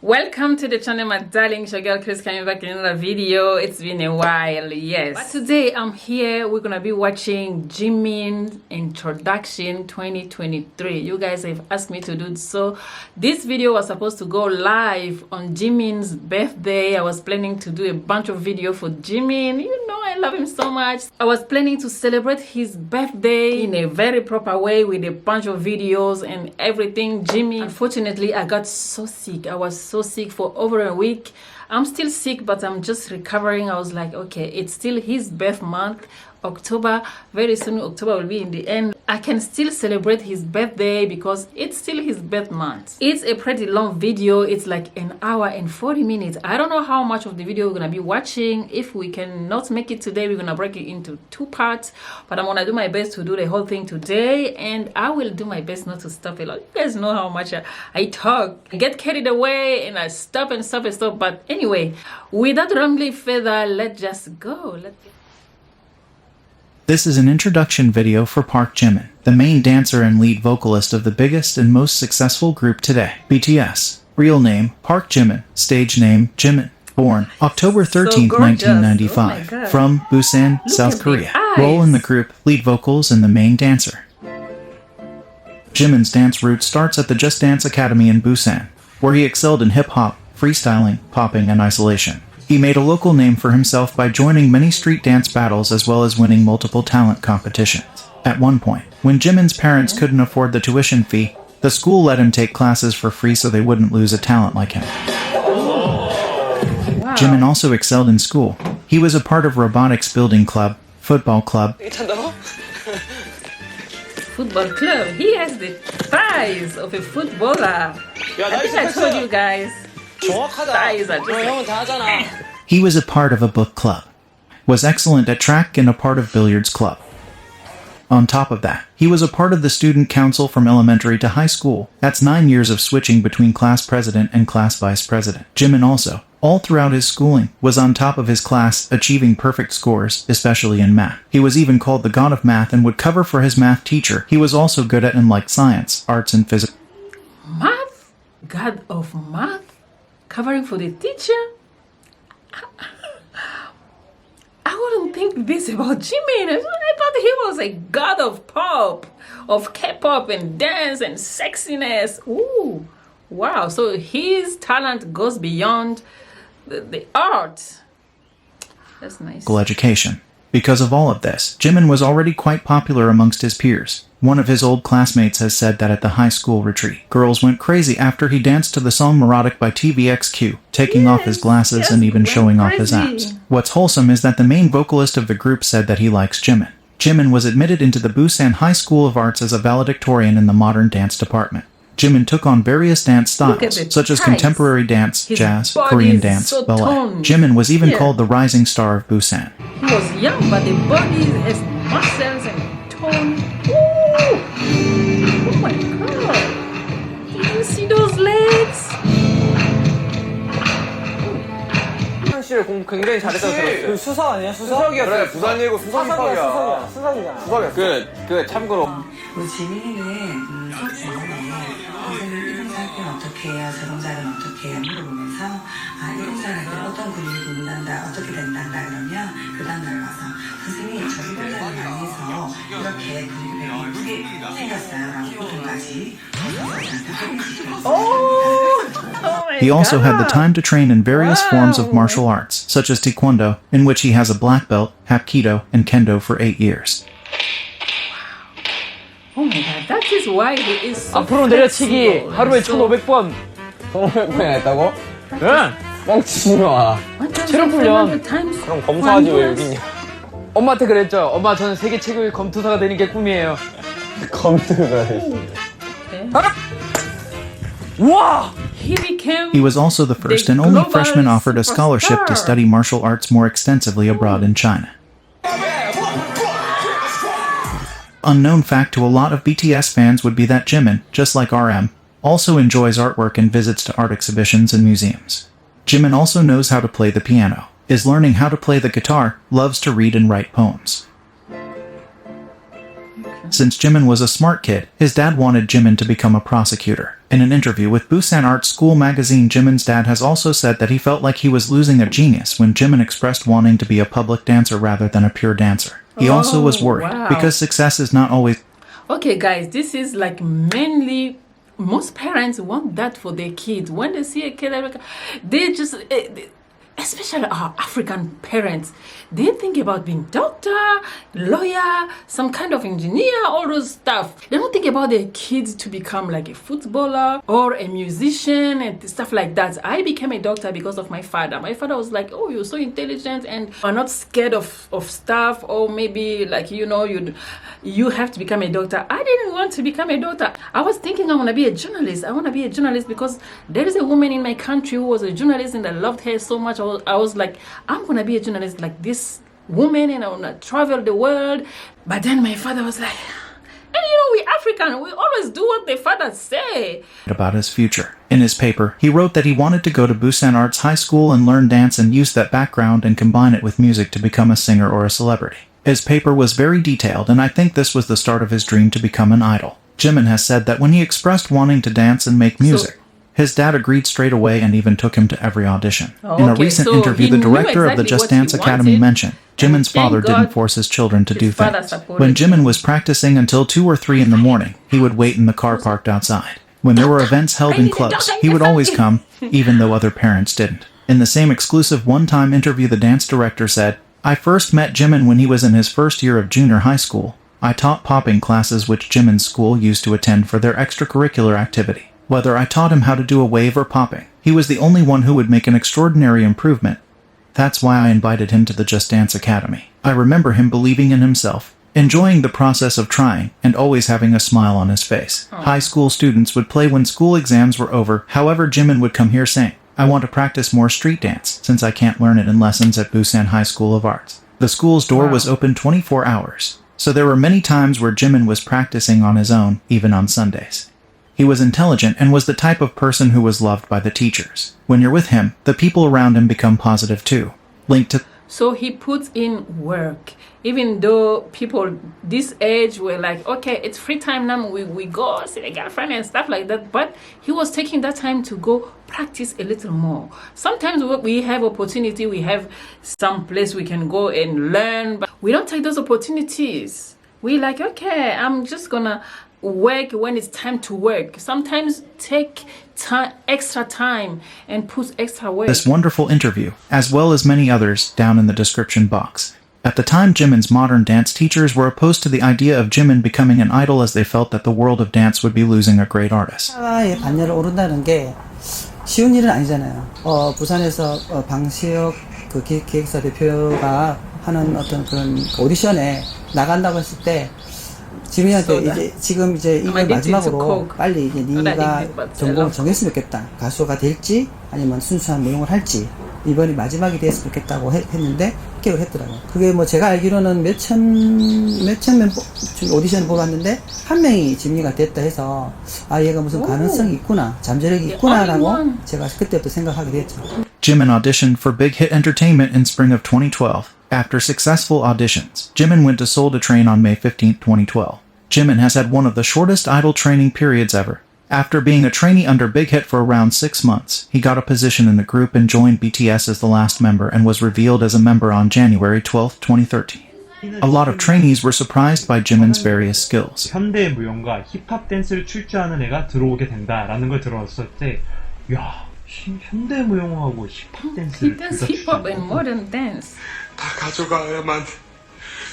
Welcome to the channel, my darling. It's your girl Chris coming back in another video. It's been a while, yes. But today I'm here. We're gonna be watching Jimin Introduction 2023. You guys have asked me to do so. This video was supposed to go live on Jimin's birthday. I was planning to do a bunch of video for Jimin. You know I love him so much. I was planning to celebrate his birthday in a very proper way with a bunch of videos and everything. Jimin, unfortunately, I got so sick. I was so sick for over a week. I'm still sick, but I'm just recovering. I was like, okay, it's still his birth month, October. Very soon October will be in the end. I can still celebrate his birthday because it's still his birth month. It's a pretty long video. It's like an hour and 40 minutes. I don't know how much of the video we're gonna be watching. If we cannot make it today, we're gonna break it into two parts, but I'm gonna do my best to do the whole thing today, and I will do my best not to stop a lot. You guys know how much I talk. I get carried away and I stop and stop and stop. But anyway, without rambling further, let's just go. This is an introduction video for Park Jimin, the main dancer and lead vocalist of the biggest and most successful group today, BTS. Real name, Park Jimin. Stage name, Jimin. Born October 13th, 1995. Oh From Busan, South Korea. Role in the group, lead vocals and the main dancer. Jimin's dance route starts at the Just Dance Academy in Busan, where he excelled in hip-hop, freestyling, popping, and isolation. He made a local name for himself by joining many street dance battles as well as winning multiple talent competitions. At one point, when Jimin's parents couldn't afford the tuition fee, the school let him take classes for free so they wouldn't lose a talent like him. Wow. Jimin also excelled in school. He was a part of robotics building club, football club. Football club. He has the thighs of a footballer. I think I told you guys. Thighs are just He was a part of a book club, was excellent at track and a part of billiards club. On top of that, he was a part of the student council from elementary to high school. That's 9 years of switching between class president and class vice president. Jimin also, all throughout his schooling, was on top of his class, achieving perfect scores, especially in math. He was even called the god of math and would cover for his math teacher. He was also good at and liked science, arts, and physics. math? God of math? Covering for the teacher? I wouldn't think this about Jimin. I thought he was a god of pop, of K-pop and dance and sexiness. Ooh, wow. So his talent goes beyond the art. That's nice. Education. Because of all of this, Jimin was already quite popular amongst his peers. One of his old classmates has said that at the high school retreat, girls went crazy after he danced to the song Neurotic by TVXQ, taking off his glasses and even showing off his abs. What's wholesome is that the main vocalist of the group said that he likes Jimin. Jimin was admitted into the Busan High School of Arts as a valedictorian in the modern dance department. Jimin took on various dance styles, such as contemporary dance, jazz, Korean dance, ballet. Jimin was even called the rising star of Busan. He was young, but the body has muscles and tone. Ooh! Oh my god! Did you see those legs? 씨를 공부 굉장히 잘했다고 들었어요. 그 수석 아니야? 수석이었어요. 그래, 부산 예고 수석 입학이야. 수석이잖아. 수석이었어. 그 참고로. 우리 지민이는 수업 중간에 선생님 이 동작 할 때는 어떻게 해요? 저 동작은 어떻게 해요? 물어보면서 이 동작을 할 때 어떤 근육이 붙는다, 어떻게 된다 그러면 그 다음날 와서 선생님이 저 이 동작을 많이 해서 이렇게 근육이 예쁘게 생겼어요 라고 보통까지 He also had the time to train in various forms of martial arts, such as Taekwondo, in which he has a black belt, Hapkido, and Kendo for 8 years. Oh my god, that is why he is so 앞으로 내려치기 flexible. 하루에 1,500번. 1,500번이나 했다고? 응. 뻥치지 마. 체력 훈련. 그럼 검사하지 왜 여기 있냐? 엄마한테 그랬죠. 엄마 저는 세계 최고의 검투사가 되는 게 꿈이에요. 검투가 우와! He was also the first and only freshman offered a scholarship to study martial arts more extensively abroad in China. Unknown fact to a lot of BTS fans would be that Jimin, just like RM, also enjoys artwork and visits to art exhibitions and museums. Jimin also knows how to play the piano, is learning how to play the guitar, loves to read and write poems. Since Jimin was a smart kid, his dad wanted Jimin to become a prosecutor. In an interview with Busan Art School magazine, Jimin's dad has also said that he felt like he was losing a genius when Jimin expressed wanting to be a public dancer rather than a pure dancer. He also was worried because success is not always... Okay, guys, this is like mainly most parents want that for their kids. When they see a kid, they just, especially our African parents, they think about being doctor, lawyer, some kind of engineer, all those stuff. They don't think about their kids to become like a footballer or a musician and stuff like that. I became a doctor because of my father. My father was like, oh, you're so intelligent and are not scared of stuff, or maybe like, you know, you have to become a doctor. I didn't want to become a doctor. I was thinking I want to be a journalist. I want to be a journalist because there is a woman in my country who was a journalist and I loved her so much. I was like, I'm going to be a journalist like this woman and I want to travel the world. But then my father was like, and you know, we African, we always do what the fathers say. About his future. In his paper, he wrote that he wanted to go to Busan Arts High School and learn dance and use that background and combine it with music to become a singer or a celebrity. His paper was very detailed, and I think this was the start of his dream to become an idol. Jimin has said that when he expressed wanting to dance and make music, his dad agreed straight away and even took him to every audition. In a recent interview, the director of the Just Dance Academy mentioned Jimin's father didn't force his children to do things. When Jimin was practicing until 2 or 3 in the morning, he would wait in the car parked outside. When there were events held in clubs, he would always come, even though other parents didn't. In the same exclusive one-time interview, the dance director said, I first met Jimin when he was in his first year of junior high school. I taught popping classes which Jimin's school used to attend for their extracurricular activity. Whether I taught him how to do a wave or popping, he was the only one who would make an extraordinary improvement. That's why I invited him to the Just Dance Academy. I remember him believing in himself, enjoying the process of trying, and always having a smile on his face. High school students would play when school exams were over. However, Jimin would come here saying, I want to practice more street dance, since I can't learn it in lessons at Busan High School of Arts. The school's door was open 24 hours, so there were many times where Jimin was practicing on his own, even on Sundays. He was intelligent and was the type of person who was loved by the teachers. When you're with him, the people around him become positive too. Linked to... So he puts in work. Even though people this age were like, okay, it's free time now, we go see a girlfriend and stuff like that. But he was taking that time to go practice a little more. Sometimes we have opportunity, we have some place we can go and learn, but we don't take those opportunities. We like, okay, I'm just gonna work when it's time to work. Sometimes take extra time and put extra work. This wonderful interview, as well as many others, down in the description box. At the time, Jimin's modern dance teachers were opposed to the idea of Jimin becoming an idol, as they felt that the world of dance would be losing a great artist. 사회의 반열을 오른다는 게 쉬운 일은 아니잖아요. 부산에서 방시혁 그 기획사 대표가 하는 어떤 그런 오디션에 나간다고 했을 때 지민이한테 이제 지금 이제 이걸 마지막으로 빨리 이제 네가 전공을 정했으면 좋겠다. 가수가 될지 아니면 순수한 무용을 할지 이번이 마지막이 됐으면 좋겠다고 했는데 합격을 했더라고요. 그게 뭐 제가 알기로는 몇천 명 오디션을 보러 왔는데 한 명이 지민이가 됐다 해서 아 얘가 무슨 가능성이 있구나, 잠재력이 있구나라고 제가 그때부터 생각하게 됐죠. Jimin auditioned for Big Hit Entertainment in spring of 2012. After successful auditions, Jimin went to Seoul to train on May 15, 2012. Jimin has had one of the shortest idol training periods ever. After being a trainee under Big Hit for around 6 months, he got a position in the group and joined BTS as the last member and was revealed as a member on January 12, 2013. A lot of trainees were surprised by Jimin's various skills. 현대 무용과 힙합 댄스를 출제하는 애가 들어오게 된다라는 걸 들었을 때, 야, 현대 무용하고 힙합 댄스를 힙합 and modern dance. 다 가져가야만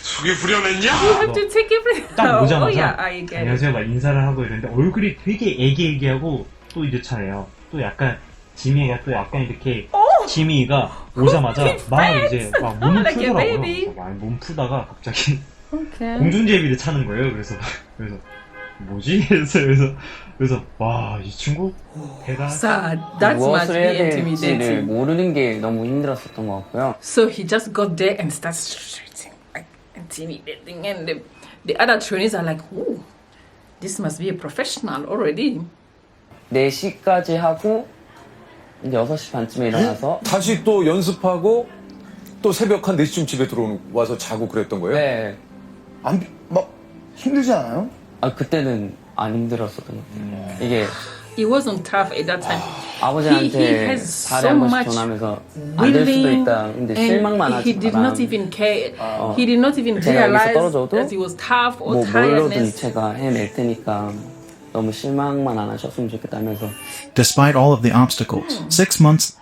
속이 후련했냐? You have to take everything. 딱 오자마자 Oh, yeah, I get it. 안녕하세요 막 인사를 하고 이러는데 얼굴이 되게 애기애기하고 또 이렇잖아요. 또 약간 지미가 또 약간 이렇게 지미가 오자마자 막 이제 막 몸을 like a 풀더라고요. baby. 막 몸 풀다가 갑자기 Okay. 공중제비를 차는 거예요. 그래서 뭐지? 그래서 와, 이 친구 대단. So that must 무엇을 be 해야 될지를 intimidating. 모르는 게 너무 힘들었었던 것 같고요. So he just got there and starts shooting, like intimidating, and the other trainees are like, "Oh, this must be a professional already." 4시까지 하고 이제 6시 반쯤에 일어나서 다시 또 연습하고 또 새벽 한 4시쯤 집에 와서 자고 그랬던 거예요? 네. 막 힘들지 않아요? 아 그때는 안 힘들었었던 것 같아요. 이게 It wasn't tough at that time. 아버지한테 has 달에 so 한 번씩 much 전화하면서 안 될 수도 willing, 있다. 근데 and 실망만 he 하지 did 마라. not even care. He did not even 제가 여기서 realize 떨어져도 that it was tough or 뭐 뭘로든 tiredness. 제가 해낼 테니까 너무 실망만 안 하셨으면 좋겠다면서 Despite all of the obstacles, 6 months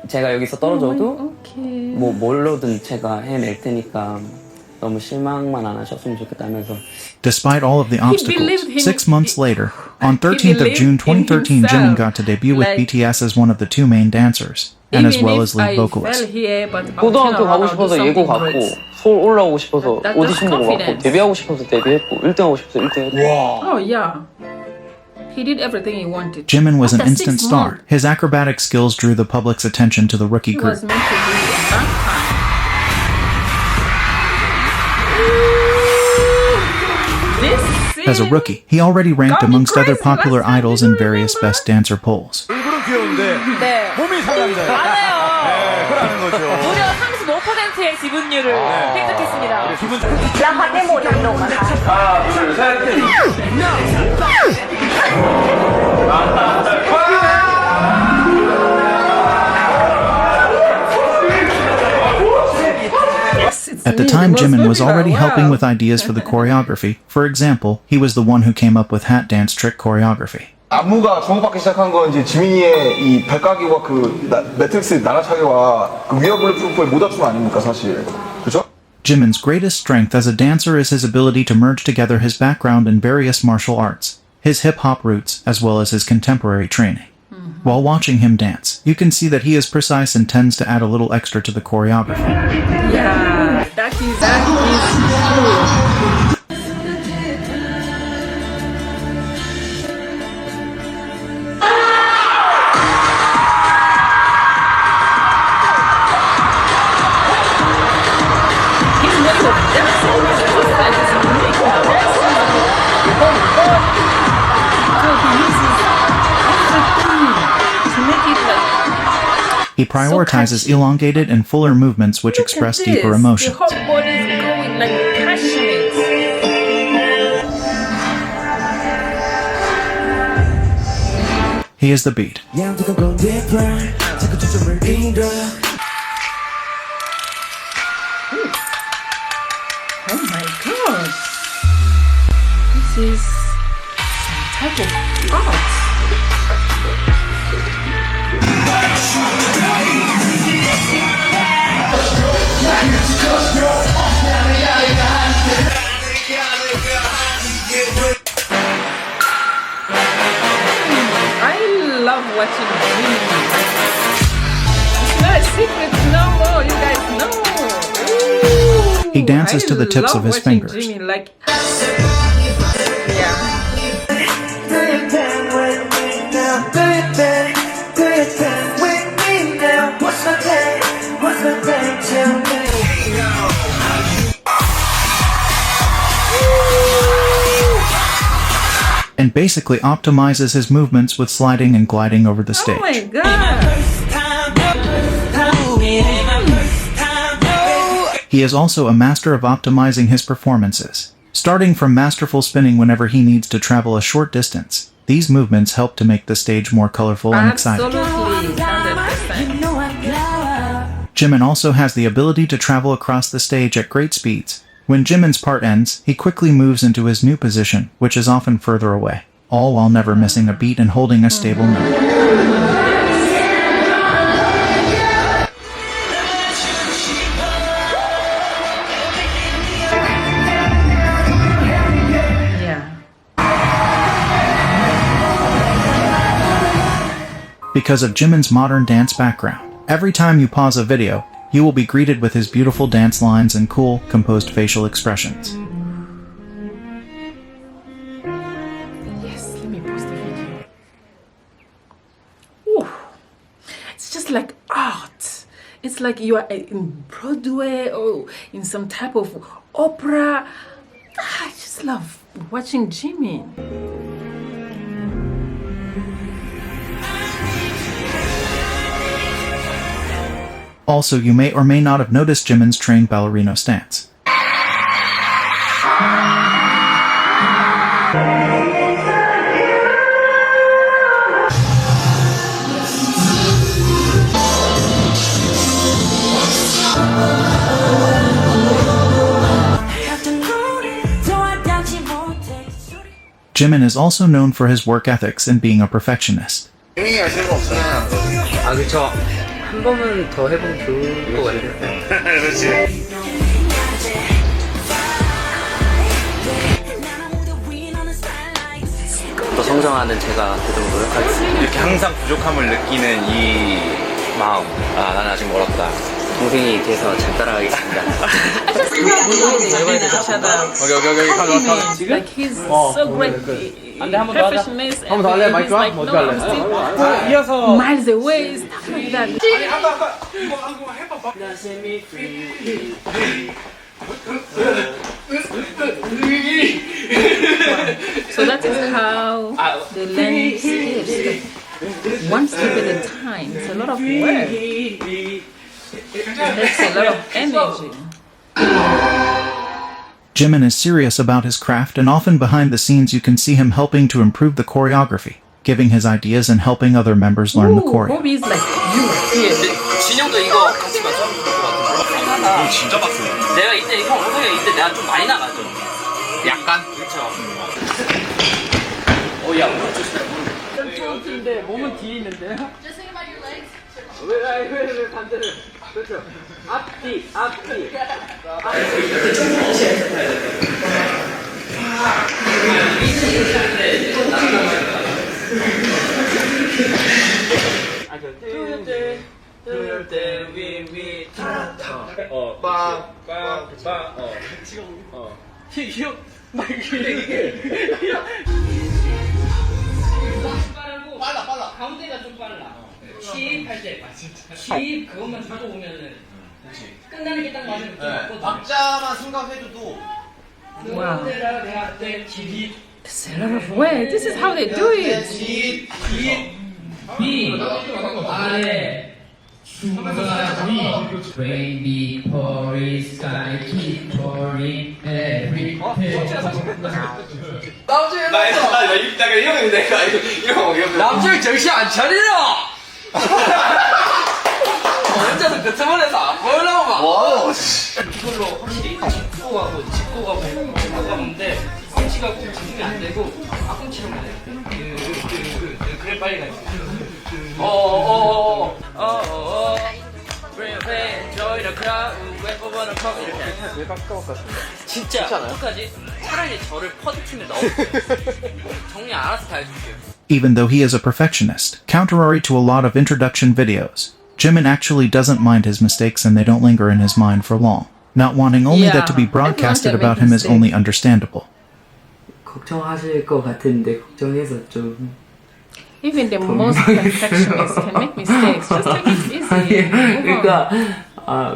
제가 여기서 떨어져도 Okay. 뭐 뭘로든 제가 해낼 테니까 너무 실망만 안 하셨으면 좋겠다면서 Despite all of the obstacles, believed in 6 months later, on he 13th of believed June in 2013, himself. Jimin got to debut with Like, BTS as one of the two main dancers, and as Even well if as lead I vocalist. fell here, but I'll 고등학교 turn 가고 around, I'll do 싶어서 예고 something 갔고 great. 서울 올라오고 싶어서 That's 오디션 보고 갔고 confidence. 데뷔하고 싶어서 데뷔했고 1등하고 싶어서 1등했고 Oh yeah, he did everything he wanted. Jimin was an After instant 6 star. months, His acrobatic skills drew the public's attention to the rookie he group. was meant to be a vampire. As a rookie, he already ranked got me amongst other crazy. popular Last time, idols do in you various remember? best dancer polls. 얼굴은 귀여운데 네. 몸이 상남자예요. 맞아요. 네, 그러는 거죠. 무려 35%의 지분율을 획득했습니다. 기분 At the time, Jimin was already helping with ideas for the choreography. For example, he was the one who came up with hat dance trick choreography. 안무가 주목받기 시작한 건 이제 지민이의 이 발가기와 그 매트릭스의 날아차기와 그 위어블리 프로포의 모자춤 아닙니까 사실. 그죠? Jimin's greatest strength as a dancer is his ability to merge together his background in various martial arts, his hip-hop roots, as well as his contemporary training. While watching him dance, you can see that he is precise and tends to add a little extra to the choreography. Yeah, that is true. He's not even dancing. He's just like this unique dancing. So he uses everything to make it like. He prioritizes elongated and fuller movements which Look express at deeper this. emotions. The whole body is going like passionate. He is the beat. Oh my gosh. This is some type of art. I love watching Jimin. It's not a secret no more, you guys know. Ooh, He dances to the tips love of his watching fingers. Jimin, like, yeah. And basically optimizes his movements with sliding and gliding over the Oh my stage. god. He is also a master of optimizing his performances. Starting from masterful spinning whenever he needs to travel a short distance, these movements help to make the stage more colorful and exciting. Absolutely, 100%. Jimin also has the ability to travel across the stage at great speeds. When Jimin's part ends, he quickly moves into his new position, which is often further away, all while never missing a beat and holding a stable note. Yeah. Because of Jimin's modern dance background, every time you pause a video, you will be greeted with his beautiful dance lines and cool, composed facial expressions. Yes, let me post the video. Ooh. It's just like art. It's like you are in Broadway or in some type of opera. I just love watching Jimin. Also, you may or may not have noticed Jimin's trained ballerino stance. Jimin is also known for his work ethics and being a perfectionist. 흥미가 쓸모없잖아. 아 그쵸. 한 번은 더 해보면 좋을 것 같아요. 그렇지. 더 성장하는 제가 되도록 노력하겠습니다. 이렇게 항상 부족함을 느끼는 이 마음. 아, 나는 아직 멀었다. 동생이 돼서 잘 따라가겠습니다. Like he's so great. Perfectionist. 한번 더 할래? 마이크 와? 어떻게 할래? 이어서 Miles away, stuff like that. 이거 한번 해봐봐. So that is how they learn skills. Like, one step at a time. It's a lot of work. It takes a lot of energy. Jimin is serious about his craft, and often behind the scenes you can see him helping to improve the choreography, giving his ideas and helping other members learn the choreo. Hobbies like you. 진영도 이거 같이 맞춰 볼 것 같은데. 진짜 빡세. 내가 이때 형 오성이 이때 내가 좀 많이 나가죠. 약간? 그렇죠. 야, 무릎 조심해. 근데 몸은 뒤에 있는데. 왜 반대로? 그렇죠. 앞뒤. 빨라. 가운데가 좀 빨라. 시입할 때 시입 그것만 잡아오면은 끝나는 게 딱 맞으면 좀 박자만 생각해줘도 Wow. It's a lot of work. This is how they do it. 위 아래 중간 위 Baby Polly Sky Keep Polly Every 나 이러면 내가 이러면 남자를 정신 안 차리려! 혼자서 그 틈안에서 안 보이려고 막 와우. 이걸로 확실히 짚고 가는데 꿈치가 꼭 집중이 안 되고 앞꿈치로만 해요. 그래 빨리 가요. Enjoy the crowd, wave over the cup 이렇게. 진짜 똑같이 차라리 저를 퍼드팀에 넣어주세요. 정리 알아서 다 해줄게요. Even though he is a perfectionist, contrary to a lot of introduction videos, Jimin actually doesn't mind his mistakes and they don't linger in his mind for long. Not wanting only that to be broadcasted about him is only understandable. 걱정하실 것 같은데 걱정해서 좀 Even the most perfectionists can make mistakes. Just take it easy. 그러니까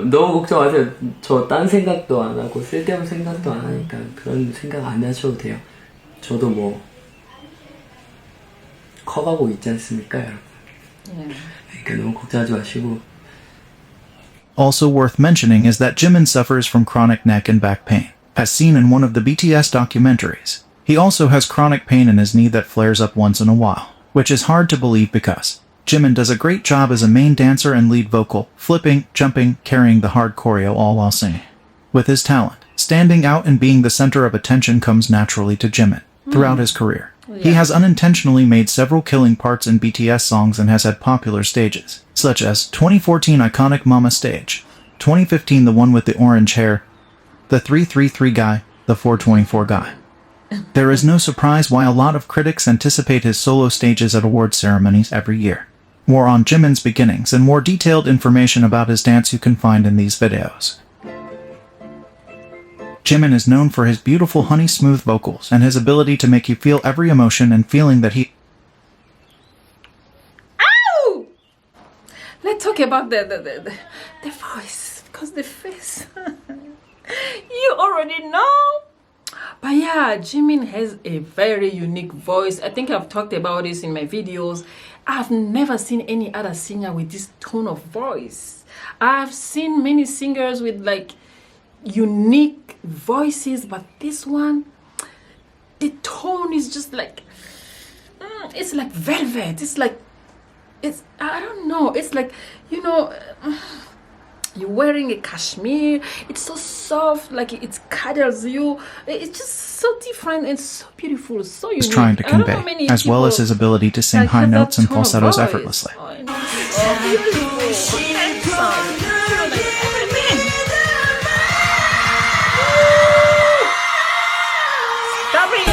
너무 걱정하세요. 저 딴 생각도 안 하고 쓸데없는 생각도 안 하니까 그런 생각 안 하셔도 돼요. 저도 뭐 커가고 있지 않습니까, 여러분? 그러니까 너무 걱정하지 마시고. Also worth mentioning is that Jimin suffers from chronic neck and back pain, as seen in one of the BTS documentaries. He also has chronic pain in his knee that flares up once in a while, which is hard to believe because Jimin does a great job as a main dancer and lead vocal, flipping, jumping, carrying the hard choreo all while singing. With his talent, standing out and being the center of attention comes naturally to Jimin throughout his career. He has unintentionally made several killing parts in BTS songs and has had popular stages, such as 2014 iconic Mama stage, 2015 the one with the orange hair, the 333 guy, the 424 guy. There is no surprise why a lot of critics anticipate his solo stages at award ceremonies every year. More on Jimin's beginnings and more detailed information about his dance you can find in these videos. Jimin is known for his beautiful honey-smooth vocals and his ability to make you feel every emotion and feeling that he... Ow! Let's talk about the voice, because the face... You already know. But yeah, Jimin has a very unique voice. I think I've talked about this in my videos. I've never seen any other singer with this tone of voice. I've seen many singers with like unique voices, but this one, the tone is just like, it's like velvet. It's like, I don't know. It's like, you you're wearing a cashmere, it's so soft, like it cuddles you. It's just so different and so beautiful, so unique. Was trying to I don't know convey, many as well as people his ability to sing that high have that notes and tone of falsettos voice. effortlessly. Oh, and it's so beautiful, so handsome. Stop it!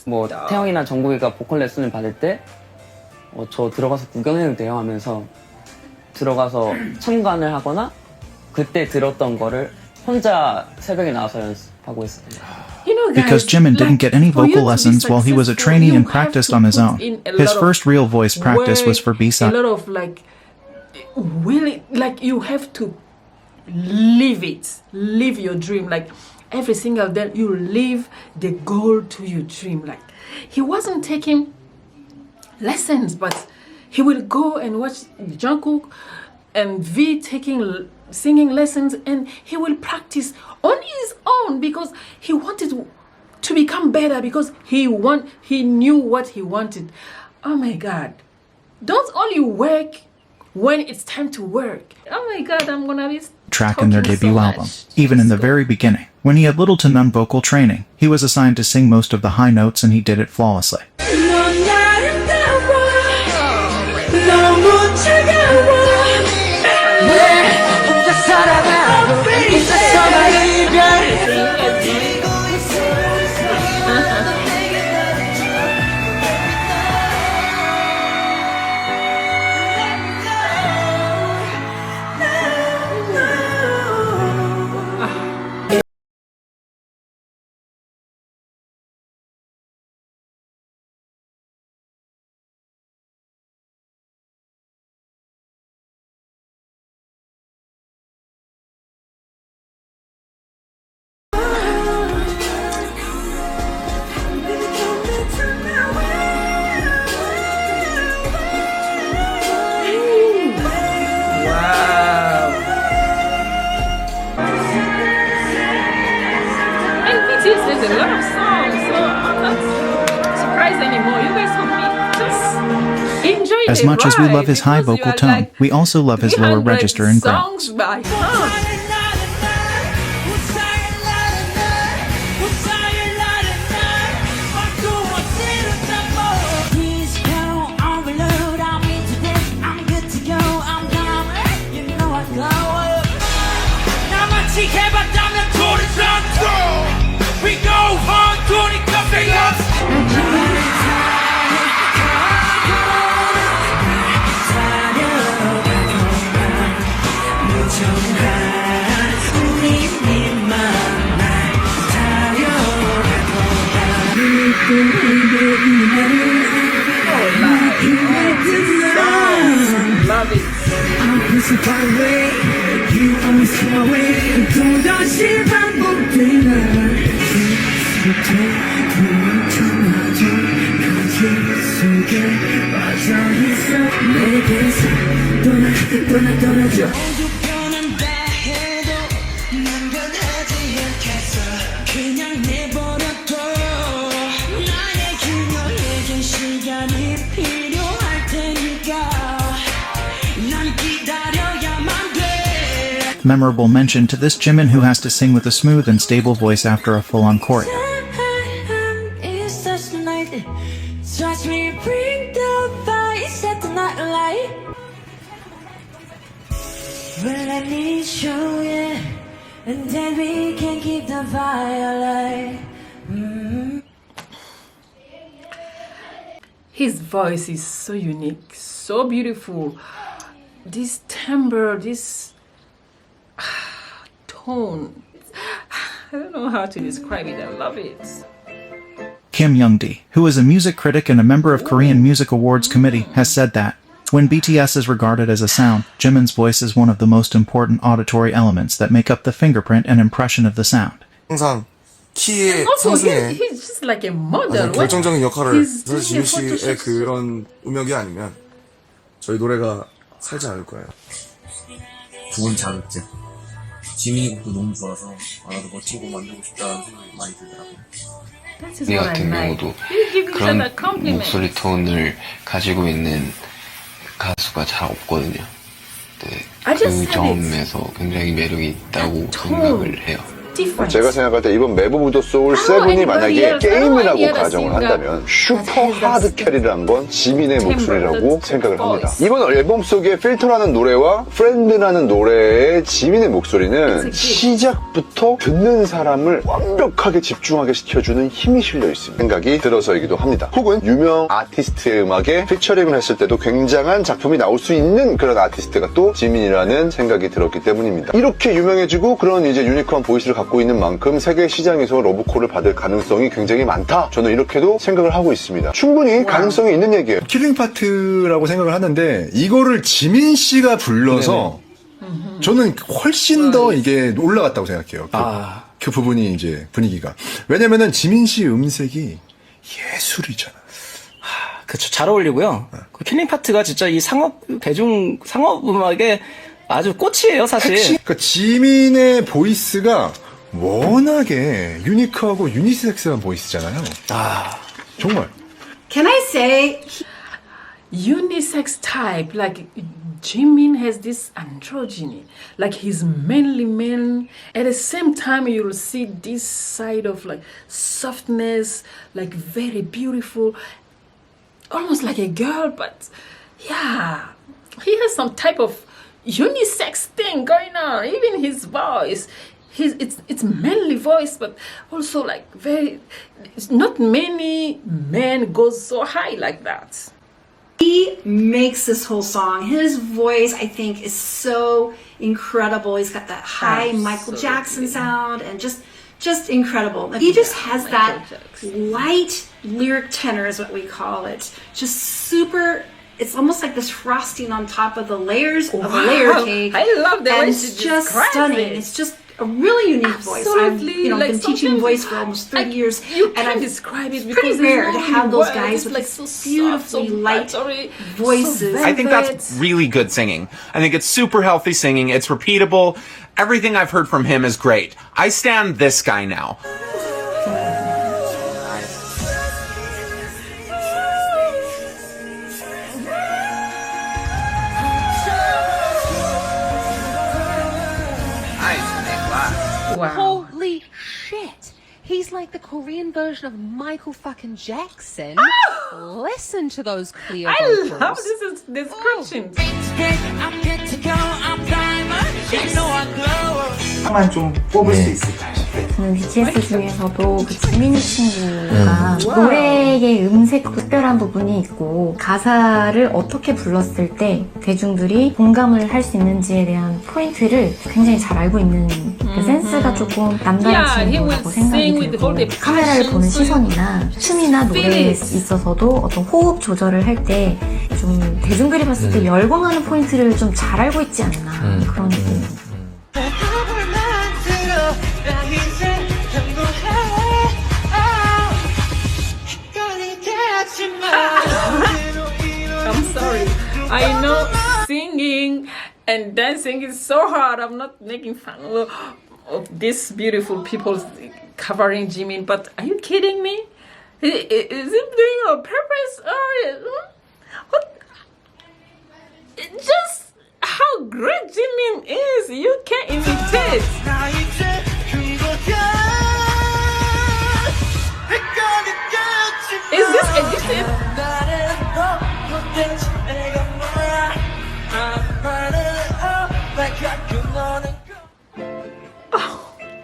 뭐 태영이나 정국이가 보컬 레슨을 받을 때 저 들어가서 구경해도 돼요 하면서 들어가서 참관을 하거나 그때 들었던 거를 혼자 새벽에 나와서 연습하고 있어요. Because Jimin didn't get any vocal lessons while he was a trainee and practiced on his own. His first real voice practice was for B-side. A lot of really, you have to live it, live your dream. Like every single day, you live the goal to your dream. Like he wasn't taking lessons, but he will go and watch Jungkook and V taking singing lessons, and he will practice on his own because he wanted to become better, because he knew what he wanted. Oh my God, don't only work when it's time to work. Oh my God, I'm gonna be track in their talking debut so album. much. Even in the very beginning, when he had little to none vocal training, he was assigned to sing most of the high notes and he did it flawlessly. There's a lot of songs, so I'm not surprised anymore. You guys help me just enjoy it. As much as we love his high vocal tone, we also love his lower register and growl. Songs by heart. We go hard, Tony, coming up. Love it. Memorable mention to this Jimin, who has to sing with a smooth and stable voice after a full-on choreo. Touch me, bring the fire, set the night light. Well, let me show you, and then we can keep the fire alive. His voice is so unique, so beautiful. This timbre, this tone. I don't know how to describe it. I love it. Kim Young-dee, who is a music critic and a member of Korean Music Awards Committee, has said that when BTS is regarded as a sound, Jimin's voice is one of the most important auditory elements that make up the fingerprint and impression of the sound. 항상 키의 Also, 상승에 he's just like a model. 가장 결정적인 역할을 He's 사실 doing 지민 a 씨의 photo 그런 음역이 아니면 저희 노래가 살지 않을 거예요. 좋은 자극제. 지민이 곡도 너무 좋아서 나도 멋지고 만들고 싶다는 생각이 많이 들더라고요. 이 같은 경우도 그런 목소리 톤을 가지고 있는 가수가 잘 없거든요. 네, 그 점에서 굉장히 매력이 있다고 생각을 해요. 제가 생각할 때 이번 메브 오브 더 소울 7이 만약에 게임이라고 가정을 한다면 슈퍼 하드 캐리를 한 건 지민의 목소리라고 생각을 합니다. 이번 앨범 속에 필터라는 노래와 프렌드라는 노래의 지민의 목소리는 시작부터 듣는 사람을 완벽하게 집중하게 시켜주는 힘이 실려 있습니다. 생각이 들어서이기도 합니다. 혹은 유명 아티스트의 음악에 피처링을 했을 때도 굉장한 작품이 나올 수 있는 그런 아티스트가 또 지민이라는 생각이 들었기 때문입니다. 이렇게 유명해지고 그런 이제 유니크한 보이스를 갖고 있는 만큼 세계 시장에서 러브콜을 받을 가능성이 굉장히 많다. 저는 이렇게도 생각을 하고 있습니다. 충분히 가능성이 있는 얘기예요. 킬링 파트라고 생각을 하는데 이거를 지민 씨가 불러서 저는 훨씬 더 이게 올라갔다고 생각해요. 그 부분이 이제 분위기가. 왜냐면은 지민 씨 음색이 예술이잖아. 그쵸, 잘 어울리고요. 그 킬링 파트가 진짜 이 대중 상업 음악의 아주 꽃이에요, 사실. 그러니까 지민의 보이스가 워낙에 유니크하고 유니섹스한 보이스잖아요. 정말. Can I say unisex type? Like Jimin has this androgyny, like he's mainly men. At the same time, you'll see this side of like softness, like very beautiful, almost like a girl. But yeah, he has some type of unisex thing going on. Even his voice. It's manly voice, but also like very. Not many men go so high like that. He makes this whole song. His voice, I think, is so incredible. He's got that high Michael Jackson sound, and just incredible. He just has that light lyric tenor, is what we call it. Just super. It's almost like this frosting on top of the layers of a layer cake. I love that. And it's just stunning. It's just a really unique voice. I've been teaching voice for almost 30 years, and I've described it. It's pretty rare to have those guys with like so beautifully light voices. I think that's really good singing. I think it's super healthy singing. It's repeatable. Everything I've heard from him is great. I stand this guy now. Wow. Holy shit. He's like the Korean version of Michael fucking Jackson. Listen to those clear vocals. I love this description. I'm good to go. I'm diamond. You know I glow. 만 좀 뽑을 수 있을까요? 저는 BTS 중에서도 그 지민 친구가 노래의 음색 특별한 부분이 있고 가사를 어떻게 불렀을 때 대중들이 공감을 할 수 있는지에 대한 포인트를 굉장히 잘 알고 있는 그 센스가 조금 남다른 친구라고 생각이 들고 카메라를 보는 시선이나 춤이나 노래에 있어서도 어떤 호흡 조절을 할 때 좀 대중들이 봤을 때 열광하는 포인트를 좀 잘 알고 있지 않나 그런 느낌. I'm sorry. I know singing and dancing is so hard. I'm not making fun of these beautiful people covering Jimin, but are you kidding me? Is he doing it on purpose? What? Just how great Jimin is, you can't imitate. Is this a this is.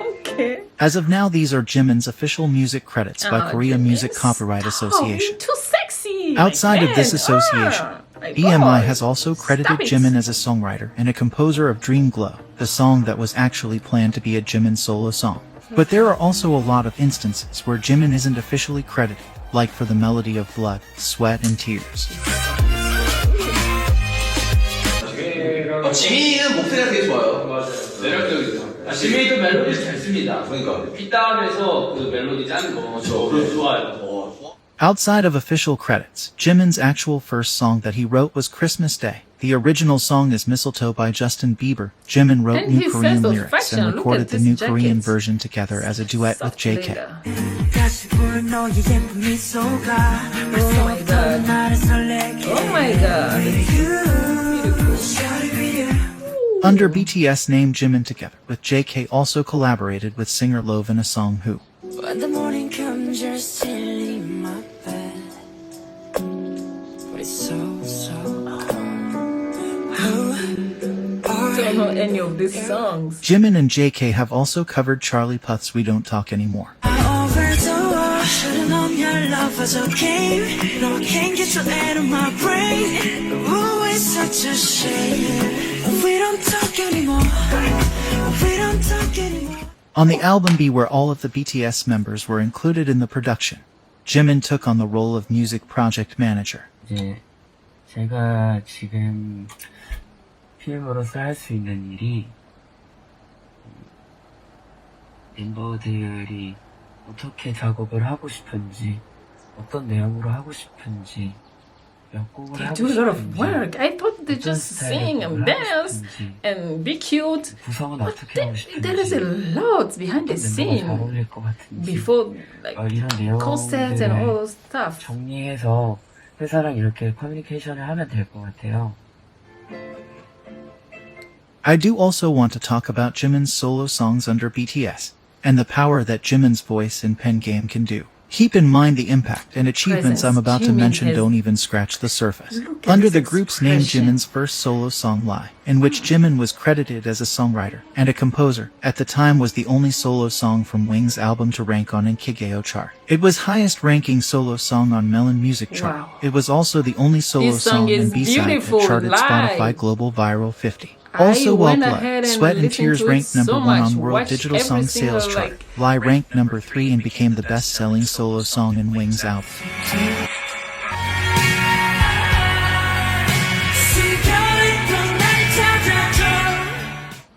Okay. As of now, these are Jimin's official music credits by Korea Music Copyright Association. You're too sexy. Outside my of this man. association, My EMI boy. has also credited Stop it. Jimin as a songwriter and a composer of Dream Glow, the song that was actually planned to be a Jimin solo song. But there are also a lot of instances where Jimin isn't officially credited, like for the melody of Blood, Sweat and Tears. 지민이는 목소리가 되게 좋아요. 맞아요. 매력적이죠. 지민이도 멜로디 잘 씁니다. 그러니까. 빗다음에서 그 멜로디 짜는 거. 그거 좋아요. Outside of official credits, Jimin's actual first song that he wrote was Christmas Day. The original song is Mistletoe by Justin Bieber. Jimin wrote And new his Korean sense of lyrics fashion, and look recorded at the this new jacket. Korean version together as a duet with JK. Oh my god. Oh my god. Under BTS name Jimin together with JK also collaborated with singer Love in a song Who. When the morning comes, you're still in my bed. But it's so I don't know any of these songs. Jimin and JK have also covered Charlie Puth's We Don't Talk Anymore. On the album B, where all of the BTS members were included in the production, Jimin took on the role of music project manager. 이제 제가 지금 PM으로서 할 수 있는 일이 멤버들이 어떻게 작업을 하고 싶은지, 어떤 내용으로 하고 싶은지, 몇 곡을 They 하고 do a lot of 싶은지, work. I thought they just sing and dance and be cute. 구성은 But 어떻게 하고 there is a 싶은지, lot behind the 어떤 멤버가 잘 scene 어울릴 것 같은지, before like 이런 concerts and all those stuff. 정리해서 회사랑 이렇게 커뮤니케이션을 하면 될 것 같아요. I do also want to talk about Jimin's solo songs under BTS, and the power that Jimin's voice and pen game can do. Keep in mind the impact and achievements I'm about to Jimin mention has- don't even scratch the surface. Look at Under his the group's name, expression. Jimin's first solo song Lie, in which Jimin was credited as a songwriter and a composer, at the time was the only solo song from Wing's album to rank on Inkigyo chart. It was highest ranking solo song on Melon Music chart. Wow. It was also the only solo This song song is and B-side that beautiful, charted Lie. Spotify Global Viral 50. Also, I while went Blood, ahead and Sweat and listened Tears to it ranked number so 1 much, on World watched Digital every Song Sales single, chart. like- Lie ranked number 3 and became the best-selling solo song in Wing's album.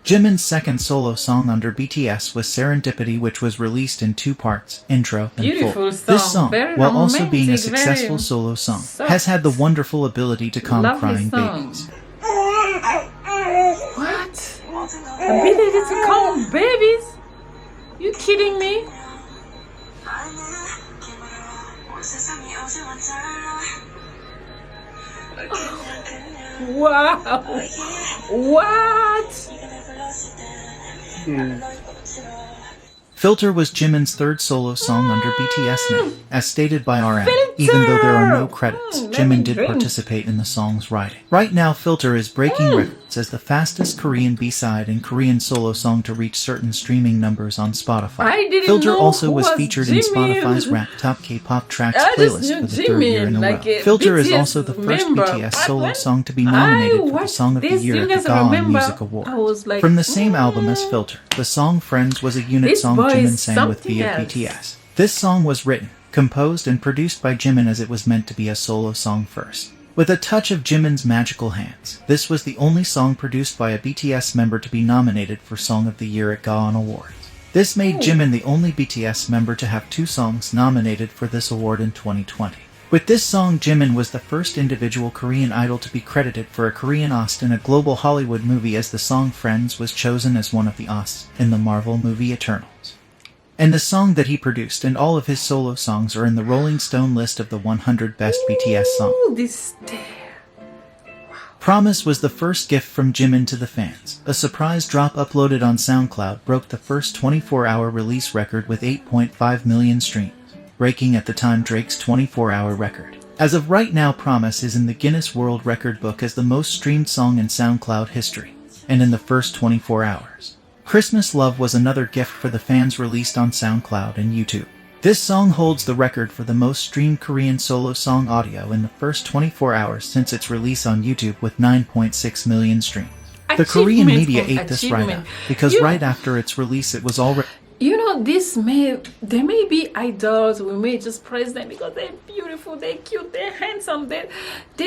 Jimin's second solo song under BTS was Serendipity, which was released in 2 parts, intro and Beautiful full. song, This song, very while also being a romantic, very successful solo song, soft. has had the wonderful ability to calm Lovely crying song. babies. What? Ability to calm babies? You kidding me? Wow! What? Filter was Jimin's third solo song under BTS name, as stated by RM. Even though there are no credits, Jimin did participate in the song's writing. Right now, Filter is breaking records as the fastest Korean B-side and Korean solo song to reach certain streaming numbers on Spotify. I didn't Filter know also who was was featured in Jimin. Spotify's Rap Top K-pop Tracks I just playlist knew for the third year in a Jimin, row. like a Filter is BTS also the first member. BTS But solo when song to be nominated for the watched Song of the this, Year you at the guys Gaon remember, Music Awards. I was like, From the same album as Filter, the song Friends was a unit This song boy Jimin is sang with something via else. BTS. This song was written, composed, and produced by Jimin as it was meant to be a solo song first. With a touch of Jimin's magical hands, this was the only song produced by a BTS member to be nominated for Song of the Year at Gaon Awards. This made Jimin the only BTS member to have 2 songs nominated for this award in 2020. With this song, Jimin was the first individual Korean idol to be credited for a Korean OST in a global Hollywood movie, as the song Friends was chosen as one of the OSTs in the Marvel movie Eternals. And the song that he produced and all of his solo songs are in the Rolling Stone list of the 100 best BTS songs. Ooh, this Promise was the first gift from Jimin to the fans. A surprise drop uploaded on SoundCloud broke the first 24-hour release record with 8.5 million streams. breaking at the time Drake's 24-hour record. As of right now, Promise is in the Guinness World Record book as the most streamed song in SoundCloud history, and in the first 24 hours. Christmas Love was another gift for the fans released on SoundCloud and YouTube. This song holds the record for the most streamed Korean solo song audio in the first 24 hours since its release on YouTube with 9.6 million streams. The Korean media ate this right up, because right after its release it was already... You know, they may be idols. We may just praise them because they're beautiful, they're cute, they're handsome, they're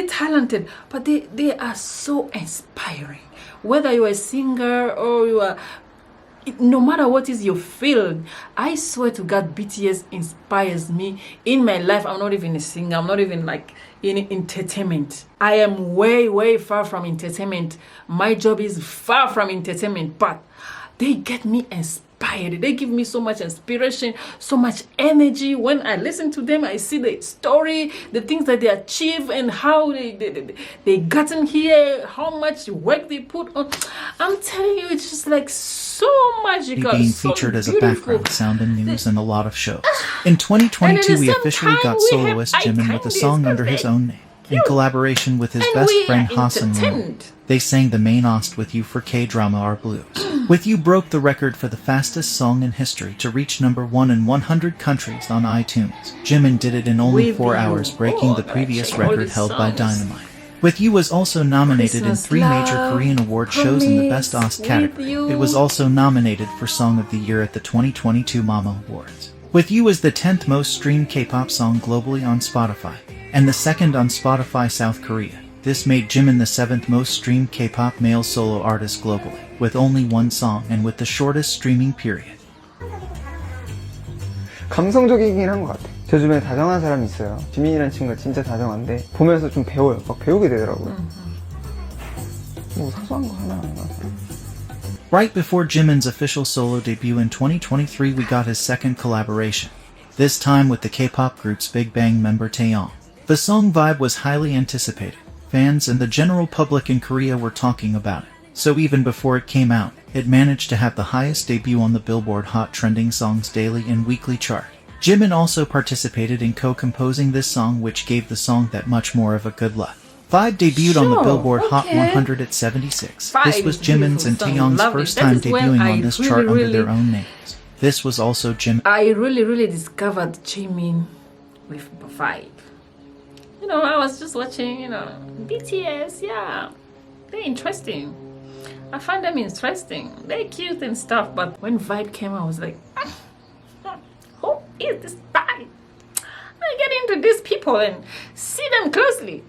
talented. But they are so inspiring. Whether you're a singer or you are... No matter what is your field, I swear to God, BTS inspires me in my life. I'm not even a singer. I'm not even like in entertainment. I am way, way far from entertainment. My job is far from entertainment, but they get me inspired. They give me so much inspiration, so much energy. When I listen to them, I see the story, the things that they achieve, and how they gotten here, how much work they put on. I'm telling you, it's just like so magical. Being so featured beautiful. as a background sound in news and a lot of shows. In 2022, we officially got soloist Jimin with a song under his own name, in collaboration with his best friend Hasan. They sang the main OST With You for K-Drama Our Blues. With You broke the record for the fastest song in history to reach #1 in 100 countries on iTunes. Jimin did it in only 4 hours, breaking the previous record held by Dynamite. With You was also nominated in 3 major Korean award shows in the Best OST category. It was also nominated for Song of the Year at the 2022 Mama Awards. With You is the 10th most streamed K-pop song globally on Spotify, and the 2nd on Spotify South Korea. This made Jimin the 7th most streamed K-pop male solo artist globally, with only 1 song and with the shortest streaming period. 감성적이긴 한 것 같아. 저 주변에 다정한 사람이 있어요. 지민이라는 친구가 진짜 다정한데 보면서 좀 배워요. 막 배우게 되더라고요. 뭐 사소한 거 하나. Right before Jimin's official solo debut in 2023, we got his second collaboration, this time with the K-pop group's Big Bang member Taeyong. The song Vibe was highly anticipated. Fans and the general public in Korea were talking about it. So even before it came out, it managed to have the highest debut on the Billboard Hot Trending Songs daily and weekly chart. Jimin also participated in co-composing this song, which gave the song that much more of a good look. Vibe debuted on the Billboard Hot 100 at 76. This was Jimin's and Taeyong's first time debuting on this chart under their own names. This was also Jimin. I really discovered Jimin with Vibe. You know, I was just watching, BTS, yeah, they're interesting. I find them interesting. They're cute and stuff, but when Vibe came, I was like, who is this Vibe? I get into these people and see them closely.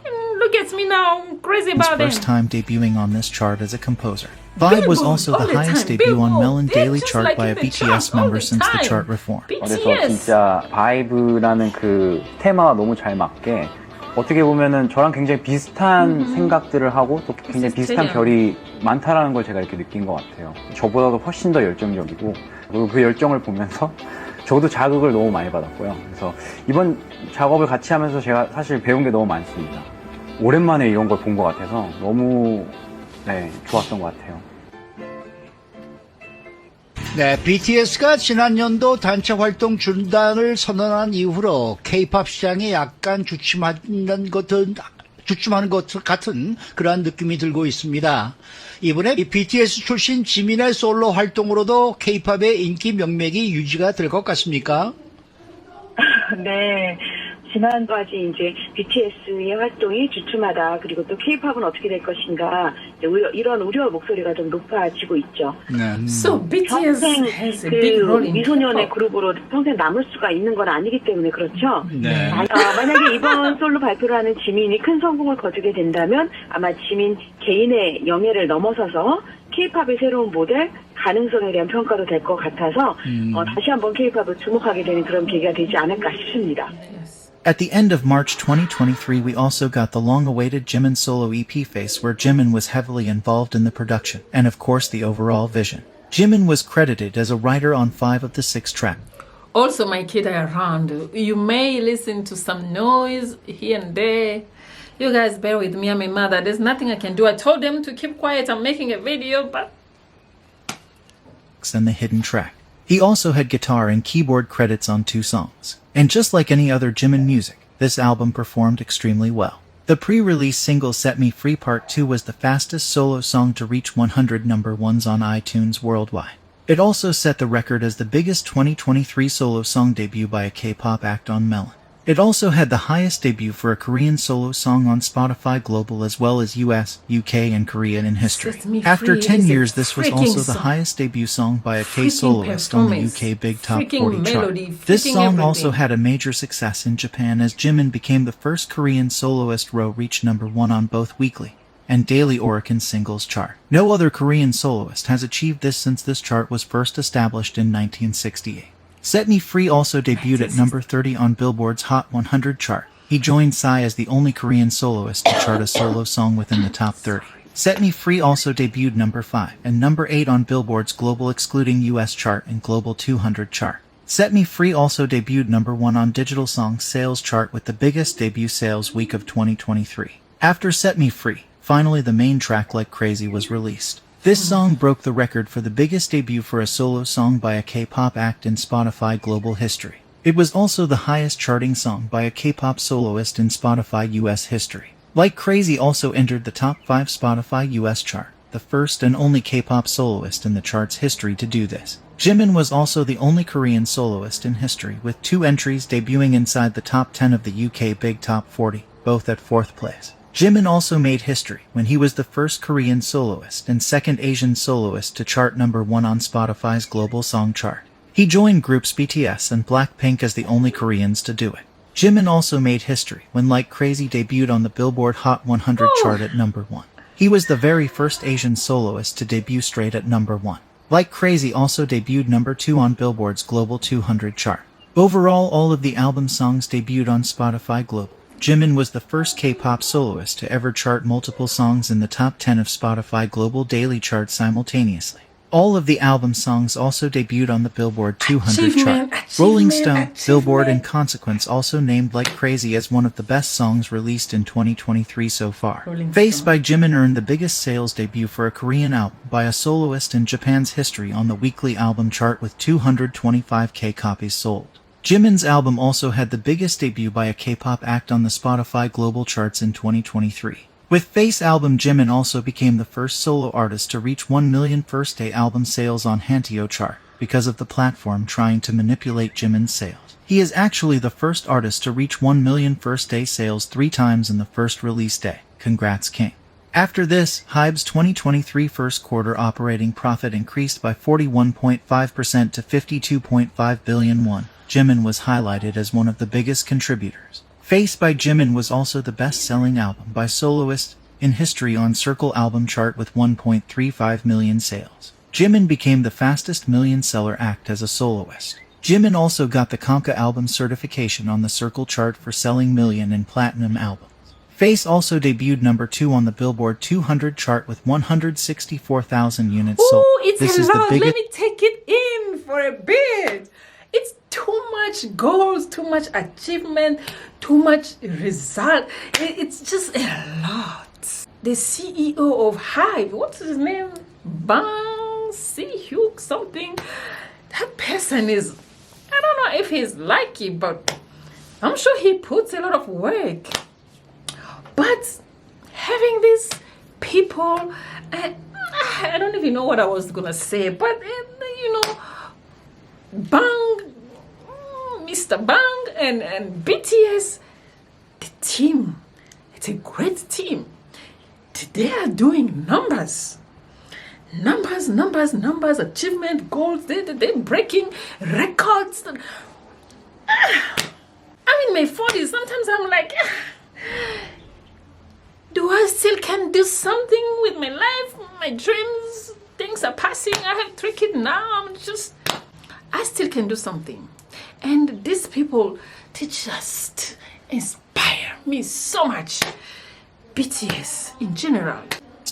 And look at me now, I'm crazy about them. First time debuting on this chart as a composer. Vibe was also the highest debut on Melon Daily chart by a BTS member since the chart reform. 그래서 진짜 바이브라는 그 테마와 너무 잘 맞게 어떻게 보면은 저랑 굉장히 비슷한 생각들을 하고 또 굉장히 비슷한 결이 많다라는 걸 제가 이렇게 느낀 것 같아요. 저보다도 훨씬 더 열정적이고 그리고 그 열정을 보면서 저도 자극을 너무 많이 받았고요. 그래서 이번 작업을 같이 하면서 제가 사실 배운 게 너무 많습니다. 오랜만에 이런 걸 본 것 같아서 너무 좋았던 것 같아요. 네, BTS가 지난 연도 단체 활동 중단을 선언한 이후로 K-팝 시장이 약간 주춤하는 것 같은 그러한 느낌이 들고 있습니다. 이번에 BTS 출신 지민의 솔로 활동으로도 K-팝의 인기 명맥이 유지가 될 것 같습니까? 네. 지난까지 이제 BTS의 활동이 주춤하다. 그리고 또 K-팝은 어떻게 될 것인가. 이런 우려 목소리가 좀 높아지고 있죠. So BTS has a big role in 미소년의 그룹으로 평생 남을 수가 있는 건 아니기 때문에 그렇죠. 네. 만약에 이번 솔로 발표를 하는 지민이 큰 성공을 거두게 된다면 아마 지민 개인의 영예를 넘어서서 K-팝의 새로운 모델 가능성에 대한 평가도 될 것 같아서 다시 한번 K-팝을 주목하게 되는 그런 계기가 되지 않을까 싶습니다. At the end of March 2023, we also got the long-awaited Jimin solo EP Face, where Jimin was heavily involved in the production, and of course the overall vision. Jimin was credited as a writer on 5 of the 6 tracks. Also, my kids are around. You may listen to some noise here and there. You guys bear with me, I'm a mother. There's nothing I can do. I told them to keep quiet. I'm making a video, but... And the hidden track. He also had guitar and keyboard credits on 2 songs. And just like any other Jimin music, this album performed extremely well. The pre-release single Set Me Free Part 2 was the fastest solo song to reach 100 number ones on iTunes worldwide. It also set the record as the biggest 2023 solo song debut by a K-pop act on Melon. It also had the highest debut for a Korean solo song on Spotify Global as well as US, UK, and Korea in history. After 10 years, this was also the highest debut song by a K soloist on the UK Big Top 40 chart. This song also had a major success in Japan as Jimin became the first Korean soloist to reach number 1 on both weekly and daily Oricon singles chart. No other Korean soloist has achieved this since this chart was first established in 1968. Set Me Free also debuted at number 30 on Billboard's Hot 100 chart. He joined Psy as the only Korean soloist to chart a solo song within the top 30. Set Me Free also debuted number 5 and number 8 on Billboard's Global excluding US chart and Global 200 chart. Set Me Free also debuted number 1 on Digital Songs sales chart with the biggest debut sales week of 2023. After Set Me Free, finally the main track Like Crazy was released. This song broke the record for the biggest debut for a solo song by a K-pop act in Spotify global history. It was also the highest charting song by a K-pop soloist in Spotify US history. Like Crazy also entered the top 5 Spotify US chart, the first and only K-pop soloist in the chart's history to do this. Jimin was also the only Korean soloist in history with 2 entries debuting inside the top 10 of the UK Big Top 40, both at 4th place. Jimin also made history when he was the first Korean soloist and second Asian soloist to chart number 1 on Spotify's global song chart. He joined groups BTS and Blackpink as the only Koreans to do it. Jimin also made history when Like Crazy debuted on the Billboard Hot 100 chart at number 1. He was the very first Asian soloist to debut straight at number 1. Like Crazy also debuted number 2 on Billboard's Global 200 chart. Overall, all of the album songs debuted on Spotify Global. Jimin was the first K-pop soloist to ever chart multiple songs in the top 10 of Spotify Global Daily Chart simultaneously. All of the album songs also debuted on the Billboard 200 chart. Rolling Stone, Billboard, and Consequence also named Like Crazy as one of the best songs released in 2023 so far. Face by Jimin earned the biggest sales debut for a Korean album by a soloist in Japan's history on the weekly album chart with 225,000 copies sold. Jimin's album also had the biggest debut by a K-pop act on the Spotify global charts in 2023. With Face album, Jimin also became the first solo artist to reach 1 million first-day album sales on Hanteo chart, because of the platform trying to manipulate Jimin's sales. He is actually the first artist to reach 1 million first-day sales 3 times in the first release day. Congrats, King. After this, HYBE's 2023 first quarter operating profit increased by 41.5% to 52.5 billion won. Jimin was highlighted as one of the biggest contributors. Face by Jimin was also the best-selling album by soloist in history on Circle album chart with 1.35 million sales. Jimin became the fastest million-seller act as a soloist. Jimin also got the Konka album certification on the Circle chart for selling million and platinum albums. Face also debuted number 2 on the Billboard 200 chart with 164,000 units sold. Ooh, it's this a is lot. The biggest. Let me take it in for a bit. It's too much goals, too much achievement, too much result. It's just a lot. The CEO of HYBE, what's his name? Bang Si-hyuk something. That person is, I don't know if he's lucky, but I'm sure he puts a lot of work. But having these people, I don't even know what I was gonna say, but you know, Bang, Mr. Bang and BTS, the team, it's a great team. They are doing numbers, achievement, goals. They're breaking records. I'm in my 40s. Sometimes I'm like, do I still can do something with my life, my dreams? Things are passing. I have 3 kids now. I still can do something. And these people, they just inspire me so much. BTS in general.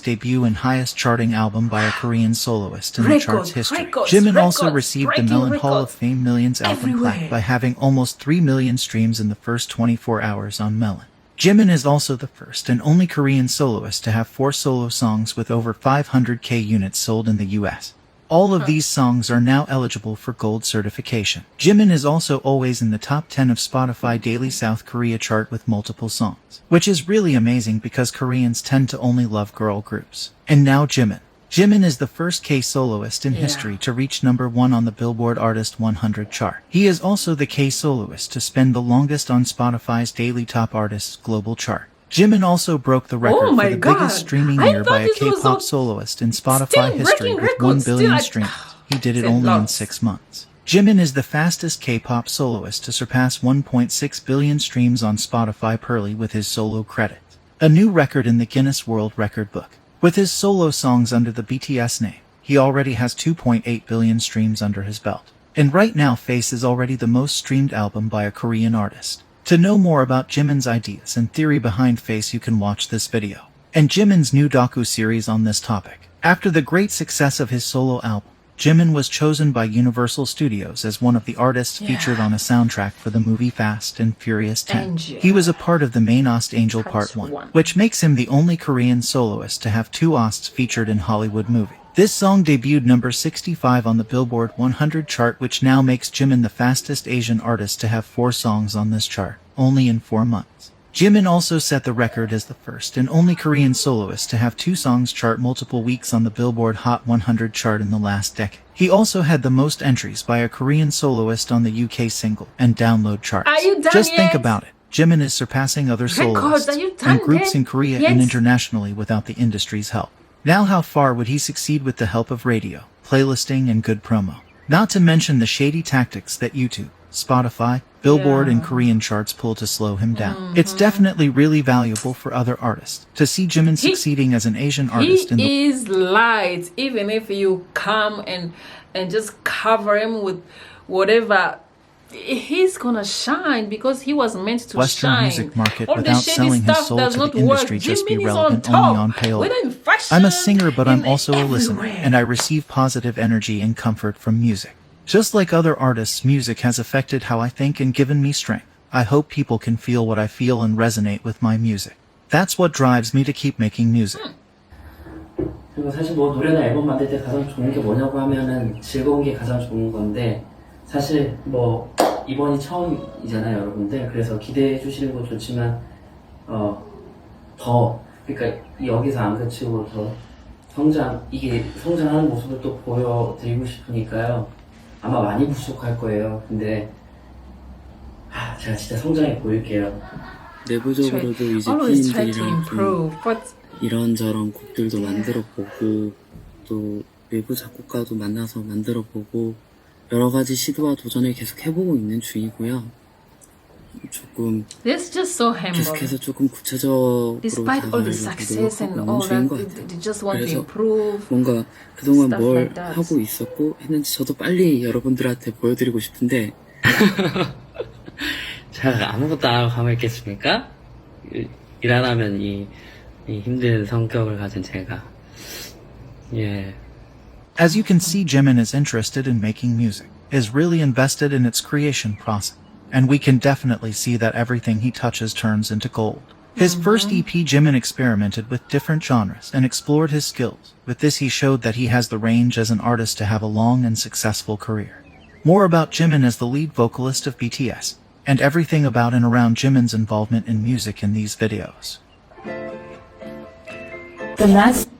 Debut and highest charting album by a Korean soloist in the chart's history. Jimin also received the Melon Hall of Fame Millions album plaque by having almost 3 million streams in the first 24 hours on Melon. Jimin is also the first and only Korean soloist to have 4 solo songs with over 500,000 units sold in the US. All of these songs are now eligible for gold certification. Jimin is also always in the top 10 of Spotify Daily South Korea chart with multiple songs, which is really amazing because Koreans tend to only love girl groups. And now Jimin. Jimin is the first K-soloist in history to reach number 1 on the Billboard Artist 100 chart. He is also the K-soloist to spend the longest on Spotify's Daily Top Artists global chart. Jimin also broke the record for the biggest streaming year by a K-pop soloist in Spotify history with 1 billion streams. He did it only in 6 months. Jimin is the fastest K-pop soloist to surpass 1.6 billion streams on Spotify purely with his solo credit. A new record in the Guinness World Record book. With his solo songs under the BTS name, he already has 2.8 billion streams under his belt. And right now Face is already the most streamed album by a Korean artist. To know more about Jimin's ideas and theory behind Face, you can watch this video. And Jimin's new docu-series on this topic. After the great success of his solo album, Jimin was chosen by Universal Studios as one of the artists featured on a soundtrack for the movie Fast and Furious 10. He was a part of the main OST Angel Part 1, which makes him the only Korean soloist to have 2 OSTs featured in Hollywood movie. This song debuted number 65 on the Billboard 100 chart, which now makes Jimin the fastest Asian artist to have 4 songs on this chart, only in 4 months. Jimin also set the record as the first and only Korean soloist to have 2 songs chart multiple weeks on the Billboard Hot 100 chart in the last decade. He also had the most entries by a Korean soloist on the UK single and download charts. Just think about it. Jimin is surpassing other soloists and groups in Korea and internationally without the industry's help. Now how far would he succeed with the help of radio, playlisting, and good promo? Not to mention the shady tactics that YouTube, Spotify, Billboard, and Korean charts pull to slow him down. It's definitely really valuable for other artists to see Jimin succeeding as an Asian artist. He is light, even if you come and just cover him with whatever. He's gonna shine because he was meant to Western shine. music market All without selling his soul to the industry just be relevant only on payola. I'm a singer, but I'm also a listener, and I receive positive energy and comfort from music. Just like other artists, music has affected how I think and given me strength. I hope people can feel what I feel and resonate with my music. That's what drives me to keep making music. 그리고 사실 뭐 노래나 앨범 만들 때 가장 좋은 게 뭐냐고 하면은 즐거운 게 가장 좋은 건데 사실 뭐 이번이 처음이잖아요 여러분들. 그래서 기대해 주시는 거 좋지만 더 그러니까 여기서 안 그치고 더 성장하는 모습을 또 보여드리고 싶으니까요. 아마 많이 부족할 거예요. 근데 제가 진짜 성장해 보일게요. 내부적으로도 이제 피인들이랑 이런저런 곡들도 만들어보고 또 외부 작곡가도 만나서 만들어보고 여러 가지 시도와 도전을 계속 해보고 있는 중이고요. 조금 계속해서 조금 구체적으로 다가가려고 노력하고 있는 중인 것 같아요. 그래서 뭔가 그동안 뭘 하고 있었고 했는지 저도 빨리 여러분들한테 보여드리고 싶은데 제가 아무것도 안 하고 가만히 있겠습니까? 일 안 하면 이 힘든 성격을 가진 제가 As you can see, Jimin is interested in making music, is really invested in its creation process, and we can definitely see that everything he touches turns into gold. His first EP, Jimin experimented with different genres and explored his skills. With this, he showed that he has the range as an artist to have a long and successful career. More about Jimin as the lead vocalist of BTS, and everything about and around Jimin's involvement in music in these videos.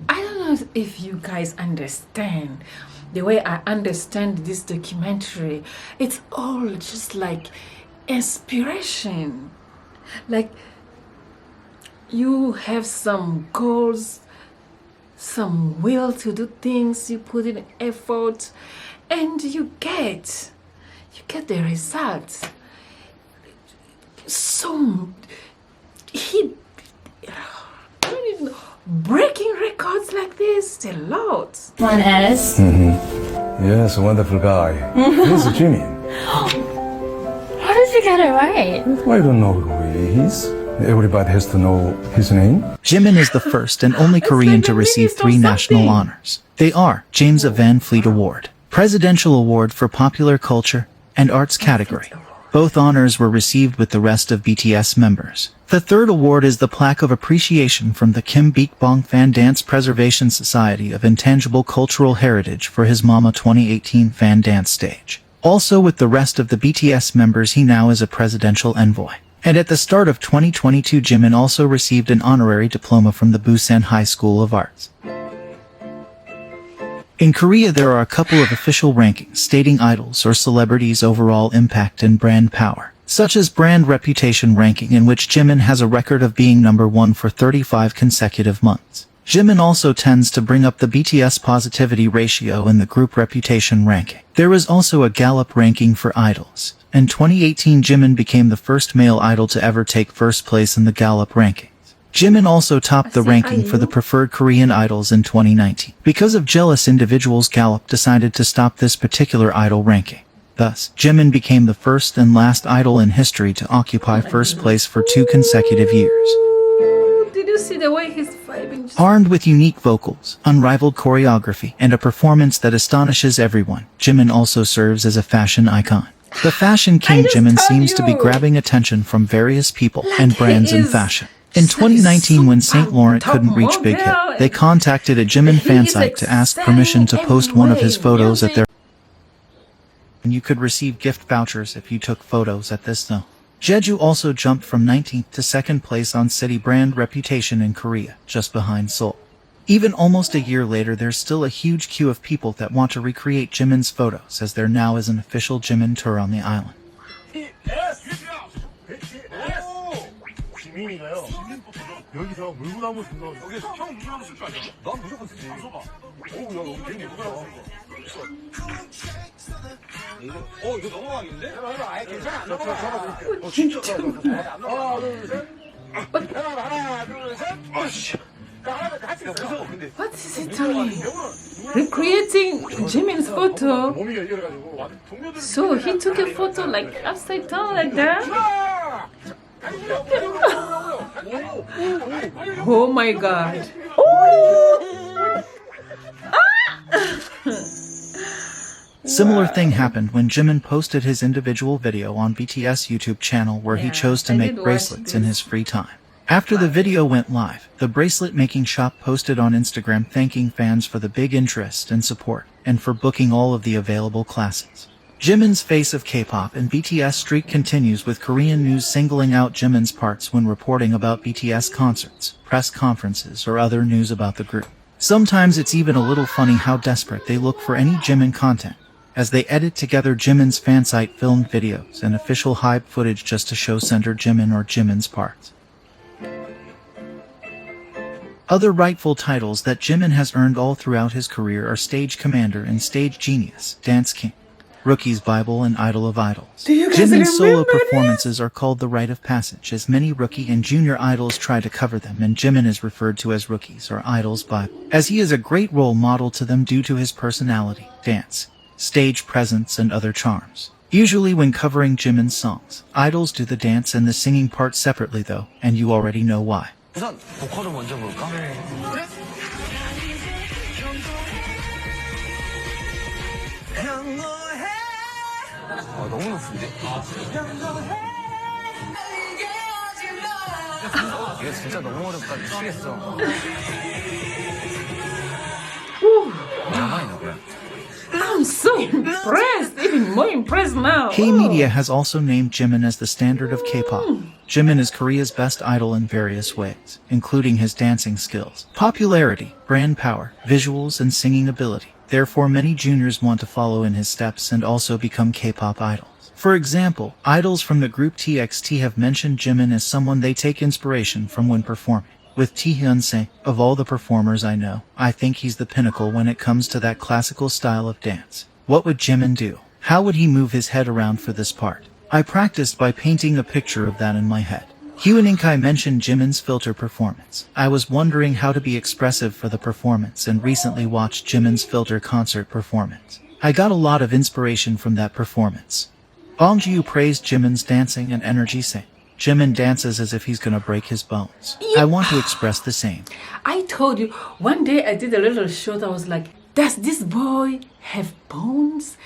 I don't know if you guys understand the way I understand this documentary. It's all just like inspiration. Like you have some goals, some will to do things, you put in effort, and you get the results. So I don't even know, breaking records like this a lot. One S. Yes, a wonderful guy. He's Jimin. How did you get it right? I don't know who he is. Everybody has to know his name. Jimin is the first and only Korean to receive 3 national honors. They are James Van Fleet Award, Presidential Award for Popular Culture and Arts category, Both honors were received with the rest of BTS members. The third award is the Plaque of Appreciation from the Kim Bik-bong Fan Dance Preservation Society of Intangible Cultural Heritage for his Mama 2018 fan dance stage. Also with the rest of the BTS members, he now is a presidential envoy. And at the start of 2022, Jimin also received an honorary diploma from the Busan High School of Arts. In Korea, there are a couple of official rankings stating idols or celebrities' overall impact and brand power, such as Brand Reputation Ranking, in which Jimin has a record of being number 1 for 35 consecutive months. Jimin also tends to bring up the BTS positivity ratio in the group reputation ranking. There is also a Gallup ranking for idols. In 2018, Jimin became the first male idol to ever take first place in the Gallup ranking. Jimin also topped the ranking for the preferred Korean idols in 2019. Because of jealous individuals, Gallup decided to stop this particular idol ranking. Thus, Jimin became the first and last idol in history to occupy first place for 2 consecutive years. Did you see the way he's vibing? Armed with unique vocals, unrivaled choreography, and a performance that astonishes everyone, Jimin also serves as a fashion icon. The fashion king Jimin seems to be grabbing attention from various people and brands in fashion. In 2019, when St. Laurent couldn't reach Big Hit, they contacted a Jimin fan site to ask permission to post one of his photos at their... And you could receive gift vouchers if you took photos at this zone. Jeju also jumped from 19th to 2nd place on city brand reputation in Korea, just behind Seoul. Even almost a year later, there's still a huge queue of people that want to recreate Jimin's photos, as there now is an official Jimin tour on the island. 여기서 물구나무 준거 여기서 형 물구나무 쓸 거 아니야? 난 무조건 쓰지. 써봐. 오, 야, 너무 되게 예쁘다. 이거 넘어가겠는데? 해봐. 아예 괜찮아. 안 넘어가. 진짜. 하나, 둘, 셋. 하나, 둘, 셋. 아씨. What is he doing? Recreating Jimin's photo. So he took a photo like upside down like that? Oh my god. Similar thing happened when Jimin posted his individual video on BTS YouTube channel where he chose to make bracelets in his free time. After the video went live, the bracelet making shop posted on Instagram thanking fans for the big interest and support, and for booking all of the available classes. Jimin's Face of K-pop and BTS streak continues, with Korean news singling out Jimin's parts when reporting about BTS concerts, press conferences, or other news about the group. Sometimes it's even a little funny how desperate they look for any Jimin content, as they edit together Jimin's fansite filmed videos and official hype footage just to show center Jimin or Jimin's parts. Other rightful titles that Jimin has earned all throughout his career are Stage Commander and Stage Genius, Dance King, Rookie's Bible, and Idol of Idols. Jimin's solo performances are called the rite of passage, as many rookie and junior idols try to cover them, and Jimin is referred to as Rookie's or Idol's Bible, as he is a great role model to them due to his personality, dance, stage presence, and other charms. Usually when covering Jimin's songs, idols do the dance and the singing part separately though, and you already know why. 우선 보컬을 먼저 볼까? 너무 높은데? 이거 진짜 너무 어렵다. 미치겠어. I'm so impressed, even more impressed now. K-Media has also named Jimin as the standard of K-pop. Jimin is Korea's best idol in various ways, including his dancing skills, popularity, brand power, visuals, and singing ability. Therefore, many juniors want to follow in his steps and also become K-pop idols. For example, idols from the group TXT have mentioned Jimin as someone they take inspiration from when performing. With Taehyun saying, "Of all the performers I know, I think he's the pinnacle when it comes to that classical style of dance. What would Jimin do? How would he move his head around for this part? I practiced by painting a picture of that in my head." Hyun In-kai mentioned Jimin's filter performance. "I was wondering how to be expressive for the performance and recently watched Jimin's filter concert performance. I got a lot of inspiration from that performance." Bong Ji-woo praised Jimin's dancing and energy, saying, "Jimin dances as if he's gonna break his bones. I want to express the same." I told you, one day I did a little show that was like, does this boy have bones?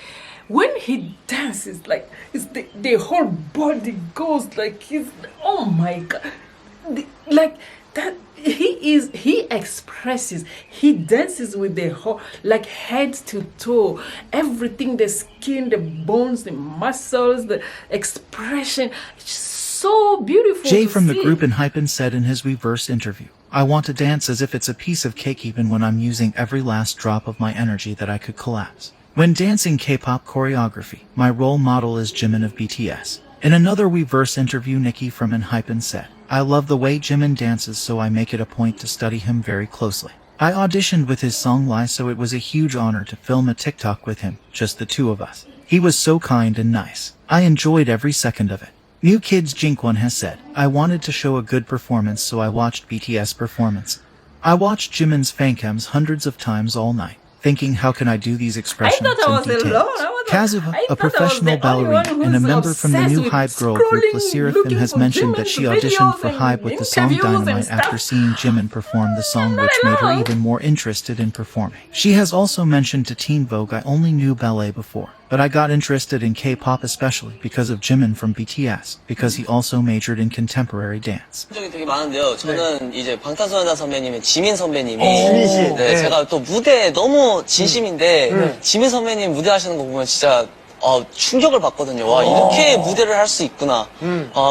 when he dances, like it's the whole body goes like he's, oh my god, like that. He expresses, he dances with the whole, like head to toe, everything, the skin, the bones, the muscles, the expression. It's just so beautiful. Jay to from the see. group Enhypen said in his reverse interview, I want to dance as if it's a piece of cake even when I'm using every last drop of my energy that I could collapse. When dancing K-pop choreography, my role model is Jimin of BTS. In another reverse interview, Nikki from Enhypen said, I love the way Jimin dances, so I make it a point to study him very closely. I auditioned with his song Lie, so it was a huge honor to film a TikTok with him, just the two of us. He was so kind and nice. I enjoyed every second of it. New Kids Jinkwon has said, I wanted to show a good performance, so I watched BTS performance. I watched Jimin's fancams hundreds of times all night, thinking how can I do these expressions and details. Kazuha, a professional ballerina and a member from the new Hype girl group La Seraphim, has mentioned that she auditioned for Hype with the song Dynamite after seeing Jimin perform the song, which made her even more interested in performing. She has also mentioned to Teen Vogue, I only knew ballet before, but I got interested in K-pop especially because of Jimin from BTS, because he also majored in contemporary dance. 되게 많은데요. 저는 이제 방탄소년단 선배님의 지민 선배님이 지민 씨. 제가 또 무대에 너무 진심인데 지민 선배님 무대 하시는 거 보면 진짜 충격을 받거든요. 와, 이렇게 무대를 할 수 있구나.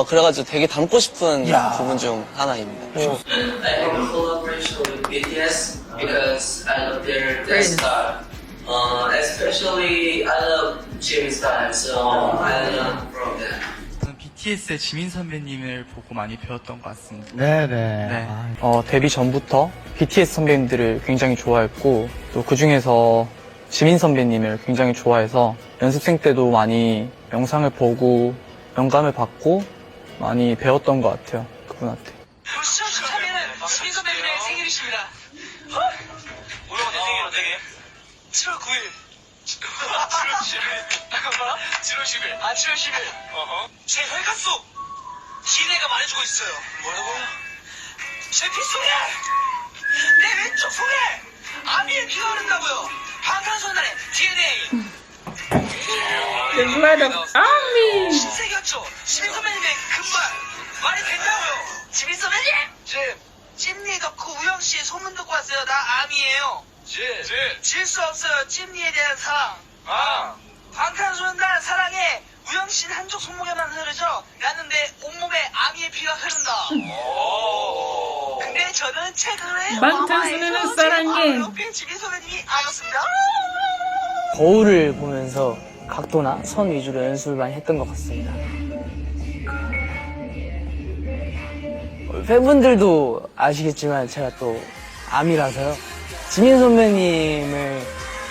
그래가지고 되게 닮고 싶은 부분 중 하나입니다. I have a collaboration with BTS because I love their style. Especially I love Jimin's style, so I learn from them. BTS의 지민 선배님을 보고 많이 배웠던 것 같습니다. 네네. 데뷔 전부터 BTS 선배님들을 굉장히 좋아했고 또 그중에서 지민 선배님을 굉장히 좋아해서 연습생 때도 많이 영상을 보고 영감을 받고 많이 배웠던 것 같아요. 그분한테. 7월 13일은 지민 선배님의 생일이십니다. 오늘 내 생일 어떻게? 7월 9일. 7월 10일. 잠깐만. 7월 10일. 7월 10일. 제 혈관 속 DNA가 말해주고 있어요. 뭐라고? 제 빗속에 내 왼쪽 속에 아미의 피가 흐른다고요. 방탄소년단의 DNA. The blood of Ami. 신세계였죠. 지민 선배님의 금발 말이 된다고요. 지민 선배님. 찜리 덕후 우영 씨 소문 듣고 왔어요. 나 아미예요. 질 수 없어요. 찜리에 대한 사랑. 방탄소년단 사랑에 우영 씨는 한쪽 손목에만 흐르죠. 나는 내 온몸에 아미의 피가 흐른다. 근데 저는 최근에 방탄소년단 사랑해. 옆에 지민 선배님이 알았습니다. 거울을 보면서 각도나 선 위주로 연습을 많이 했던 것 같습니다. 팬분들도 아시겠지만 제가 또 아미라서요. 지민 선배님을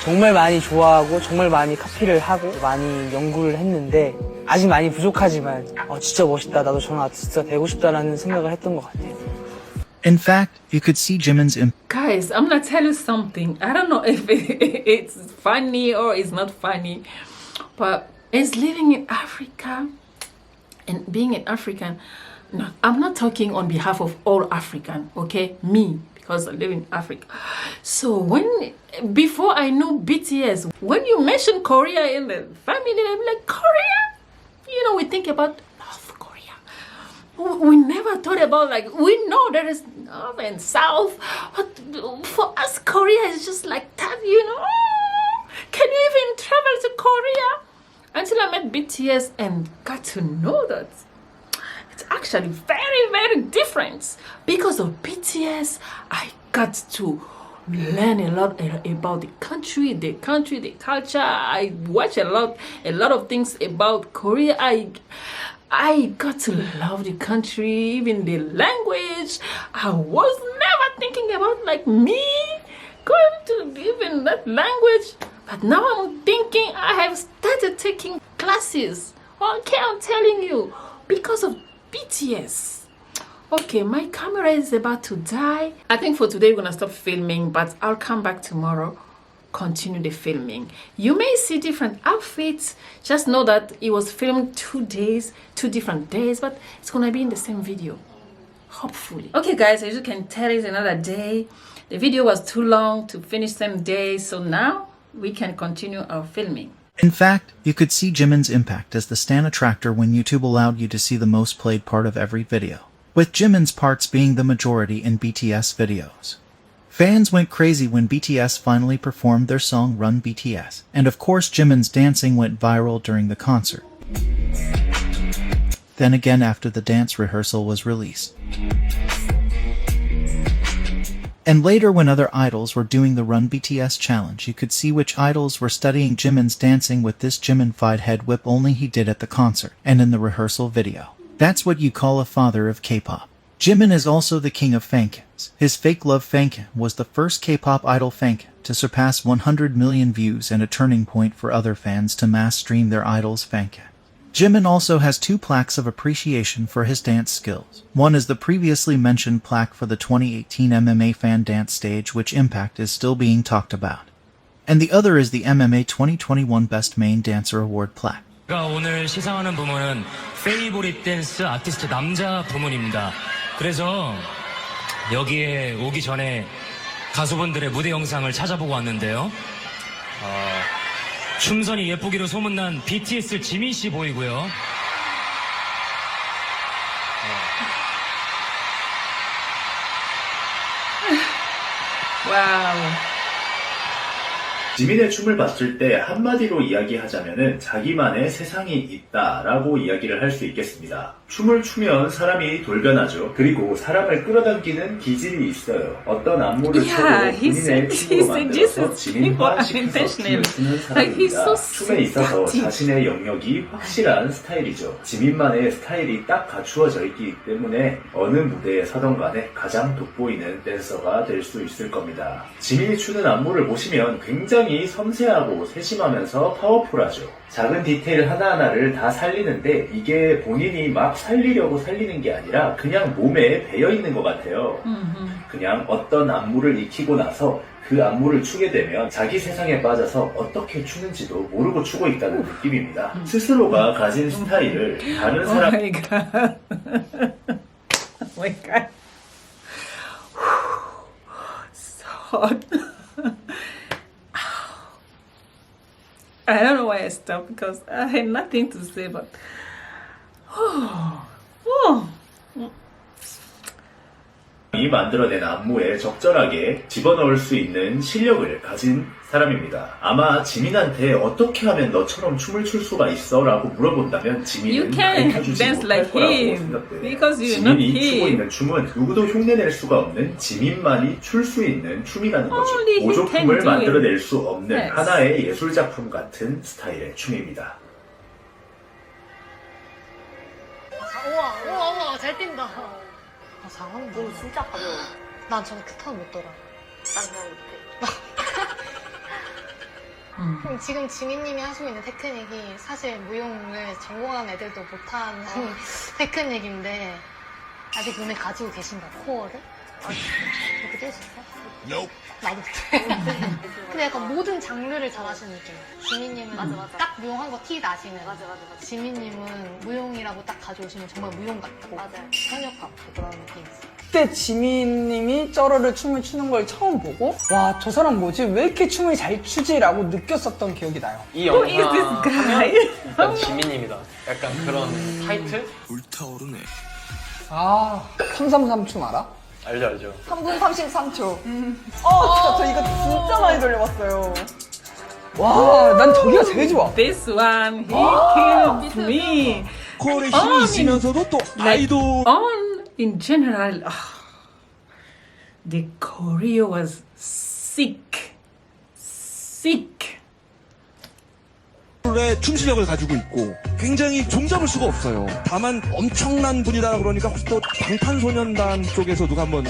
정말 많이 좋아하고 정말 많이 카피를 하고 많이 연구를 했는데 아직 많이 부족하지만 진짜 멋있다. 나도 저런 아티스트가 되고 싶다라는 생각을 했던 것 같아요. In fact, you could see Jimin's Guys, I'm gonna tell you something. I don't know if it's funny or it's not funny, but it's living in Africa and being an African. No, I'm not talking on behalf of all African, okay? Me, because I live in Africa. So before I knew BTS, when you mention Korea in the family, I'm like, Korea? You know, we think about North Korea. We never thought about, like, we know there is North and South, but for us, Korea is just like that, you know? Can you even travel to Korea? Until I met BTS and got to know that it's actually very, very different. Because of BTS, I got to learn a lot about the country, the culture. I watch a lot of things about Korea. I got to love the country, even the language. I was never thinking about, like, me going to even that language. But now I'm thinking I have started taking classes. Okay, I'm telling you, because of BTS. Okay, my camera is about to die. I think for today we're gonna stop filming, but I'll come back tomorrow, continue the filming. You may see different outfits. Just know that it was filmed 2 days, 2 different days, but it's gonna be in the same video, hopefully. Okay guys, as you can tell, it's another day. The video was too long to finish same day, so now we can continue our filming. In fact, you could see Jimin's impact as the stan attractor when YouTube allowed you to see the most played part of every video, with Jimin's parts being the majority in BTS videos. Fans went crazy when BTS finally performed their song Run BTS, and of course Jimin's dancing went viral during the concert. Then again after the dance rehearsal was released. And later when other idols were doing the Run BTS challenge, you could see which idols were studying Jimin's dancing with this Jimin-fied head whip only he did at the concert, and in the rehearsal video. That's what you call a father of K-pop. Jimin is also the king of fancams. His Fake Love fancam was the first K-pop idol fancam to surpass 100 million views and a turning point for other fans to mass stream their idol's fancam. Jimin also has 2 plaques of appreciation for his dance skills. One is the previously mentioned plaque for the 2018 MMA fan dance stage, which Impact is still being talked about. And the other is the MMA 2021 Best Main Dancer Award plaque. 오늘 시상하는 부문은 페이보릿 댄스 아티스트 남자 부문입니다. 그래서 여기에 오기 전에 가수분들의 무대 영상을 찾아보고 왔는데요. 춤선이 예쁘기로 소문난 BTS 지민 씨 보이고요. 와우. 지민의 춤을 봤을 때 한마디로 이야기하자면은 자기만의 세상이 있다라고 이야기를 할 수 있겠습니다. 춤을 추면 사람이 돌변하죠. 그리고 사람을 끌어당기는 기질이 있어요. 어떤 안무를 춰도 본인의 춤으로 만들어서 지민화시켜서 춤을 추는 사람입니다. 춤에 있어서 자신의 영역이 확실한 스타일이죠. 지민만의 스타일이 딱 갖추어져 있기 때문에 어느 무대에 서던 간에 가장 돋보이는 댄서가 될 수 있을 겁니다. 지민이 추는 안무를 보시면 굉장히 섬세하고 세심하면서 파워풀하죠. 작은 디테일 하나하나를 다 살리는데 이게 본인이 막 살리려고 살리는 게 아니라 그냥 몸에 배어있는 것 같아요. 그냥 어떤 안무를 익히고 나서 그 안무를 추게 되면 자기 세상에 빠져서 어떻게 추는지도 모르고 추고 있다는 느낌입니다. 스스로가 가진 스타일을 다른 사람... Oh my god. Oh my god. So hot. I don't know why I stopped because I had nothing to say, but 이 만들어낸 안무에 적절하게 집어넣을 수 있는 실력을 가진 사람입니다. 아마 지민한테 어떻게 하면 너처럼 춤을 출 수가 있어? 라고 물어본다면 지민은 가르쳐주지 못할 거라고 생각돼요. 지민이 추고 있는 춤은 누구도 흉내낼 수가 없는 지민만이 출 수 있는 춤이라는 거죠. 모조품을 만들어낼 수 없는 하나의 예술작품 같은 스타일의 춤입니다. 우와 잘 뛴다. 잘하는 거 진짜 가벼워. 난 저는 그탄 못 돌아. 난 못해. 그럼 지금 지민님이 하시고 있는 테크닉이 사실 무용을 전공한 애들도 못하는 테크닉인데 아직 몸에 가지고 계신가요? 코어를? 이렇게 뛸 수 있어? 나도 못해. 근데 약간 모든 장르를 잘하시는 느낌. 지민님은 딱 무용한 거 티 나시는. 지민님은 무용이라고 딱 가져오시면 정말 무용 같고 현역 같고 그런 느낌이 있어요. 그때 지민님이 쩌르르 춤을 추는 걸 처음 보고 와, 저 사람 뭐지? 왜 이렇게 춤을 잘 추지라고 느꼈었던 기억이 나요. 이 영상 하면 일단 지민님이다. 약간 그런 타이틀? 불타오르네. 아, 333 춤 알아? 알죠. 3분 33초. 저 이거 진짜 많이 돌려봤어요. 와, 난 저기가 제일 좋아. This one, he killed me. 콜의 힘이 있으면서도 또 아이돌. In general, the choreo was sick. 춤 실력을 가지고 있고 굉장히 종잡을 수가 없어요. 다만 엄청난 분이다 그러니까 혹시 또 방탄소년단 쪽에서 누가 한번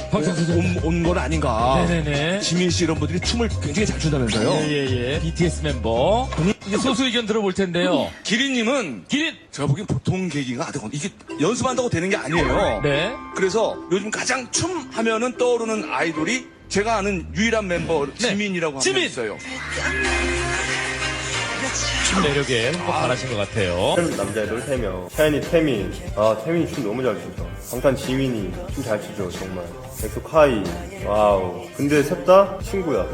온 건 아닌가. 네네네. 지민 씨 이런 분들이 춤을 굉장히 잘 춘다면서요. 예. BTS 멤버. 이제 소수 의견 들어볼 텐데요. 기린님은 제가 보기엔 보통 계기가 이게 연습한다고 되는 게 아니에요. 네. 그래서 요즘 가장 춤 하면은 떠오르는 아이돌이 제가 아는 유일한 member 지민이라고 하면 있어요. 춤 매력에 한번 잘하신 것 같아요. 남자 애들 3명. 태연이 태민. 태민이 춤 너무 잘 추죠. 방탄 지민이 춤 잘 추죠, 정말. 엑소 카이. 와우. 근데 셋 다 친구야.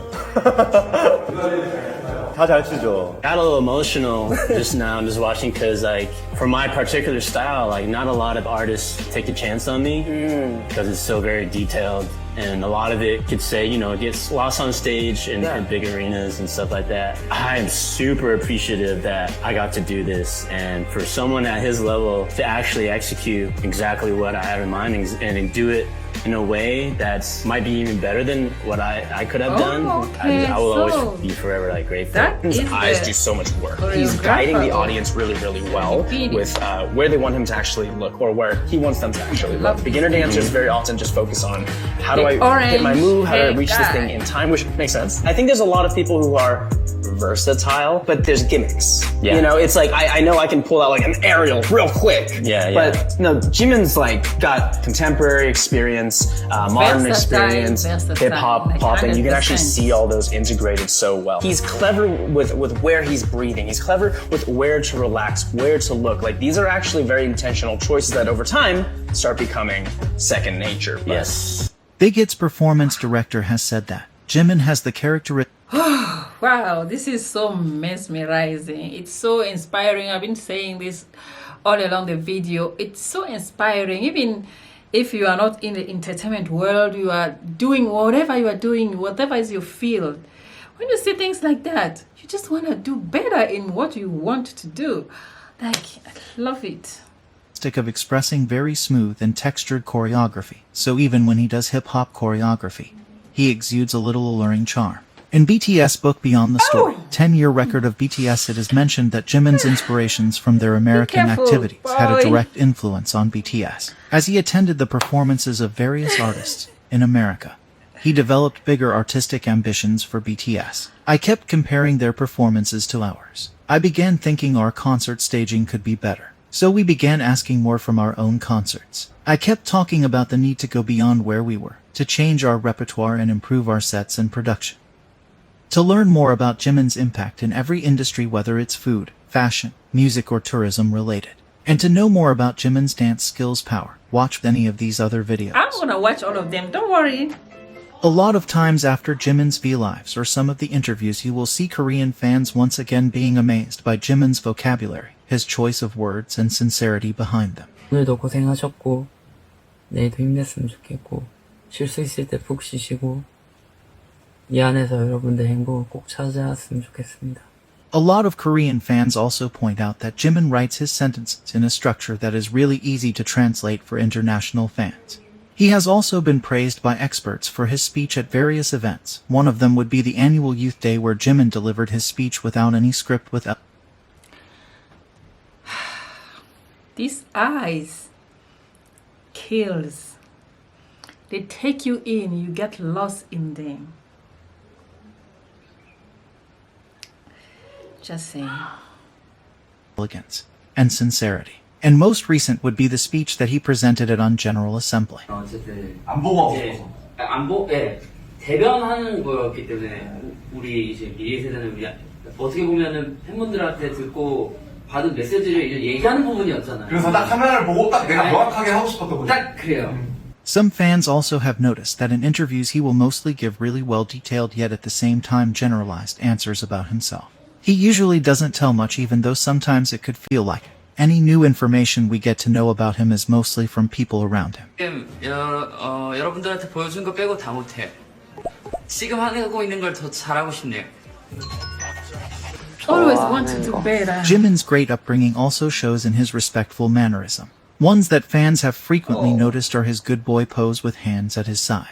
다 잘 치죠. Got a little emotional just now, just watching, because like for my particular style, like not a lot of artists take a chance on me because it's so very detailed. And a lot of it could say, you know, it gets lost on stage in big arenas and stuff like that. I'm super appreciative that I got to do this. And for someone at his level to actually execute exactly what I have in mind and do it in a way that's might be even better than what I could have done. Okay, I will always be forever like grateful. His eyes do so much work. He's guiding the audience really, really well with where they want him to actually look or where he wants them to actually look. Beginner dancers very often just focus on how do I hit my move, how do I reach this thing in time, which makes sense. I think there's a lot of people who are versatile, but there's gimmicks. Yeah. You know, it's like I know I can pull out like an aerial real quick. Yeah, But no, Jimin's like got contemporary experience, modern experience, hip hop, like popping. You can 100%. actually see all those integrated so well. He's clever with where he's breathing. He's clever with where to relax, where to look. Like these are actually very intentional choices that over time start becoming second nature. But yes. Big Hit's performance director has said that Jimin has the characteristic. Wow, this is so mesmerizing. It's so inspiring. I've been saying this all along the video. It's so inspiring. Even if you are not in the entertainment world, you are doing whatever you are doing, whatever is your field. When you see things like that, you just want to do better in what you want to do. Like, I love it. Of expressing very smooth and textured choreography, so even when he does hip-hop choreography, he exudes a little alluring charm. In BTS book Beyond the Story, 10-year record of BTS, it is mentioned that Jimin's inspirations from their American activities had a direct influence on BTS. As he attended the performances of various artists in America, he developed bigger artistic ambitions for BTS. I kept comparing their performances to ours. I began thinking our concert staging could be better. So we began asking more from our own concerts. I kept talking about the need to go beyond where we were, to change our repertoire and improve our sets and production. To learn more about Jimin's impact in every industry, whether it's food, fashion, music or tourism related, and to know more about Jimin's dance skills power, watch any of these other videos. I'm gonna watch all of them, don't worry. A lot of times after Jimin's V-Lives or some of the interviews, you will see Korean fans once again being amazed by Jimin's vocabulary, his choice of words and sincerity behind them. 오늘도 고생하셨고 내일도 힘냈으면 좋겠고 쉴 수 있을 때 푹 쉬시고 이 안에서 여러분들 행복을 꼭 찾아왔으면 좋겠습니다. A lot of Korean fans also point out that Jimin writes his sentences in a structure that is really easy to translate for international fans. He has also been praised by experts for his speech at various events. One of them would be the annual Youth Day, where Jimin delivered his speech without any script. These eyes kills. They take you in, you get lost in them. Just saying. Elegance and sincerity. And most recent would be the speech that he presented at on General Assembly. 어쨌든 안 보고 대변하는 거였기 때문에 우리 이제 미래 세대는 우리 어떻게 보면은 팬분들한테 듣고 받은 메시지를 이제 얘기하는 부분이었잖아요. 그래서 딱 카메라를 보고 딱 내가 명확하게 하고 싶었던 거죠. 딱 그래요. Some fans also have noticed that in interviews he will mostly give really well detailed yet at the same time generalized answers about himself. He usually doesn't tell much, even though sometimes it could feel like it. Any new information we get to know about him is mostly from people around him. 지금 여러분들한테 보여준 거 빼고 다 못해요. 지금 하고 있는 걸 더 잘하고 싶네요. Always want to do better. Jimin's great upbringing also shows in his respectful mannerism. Ones that fans have frequently noticed are his good boy pose with hands at his sides.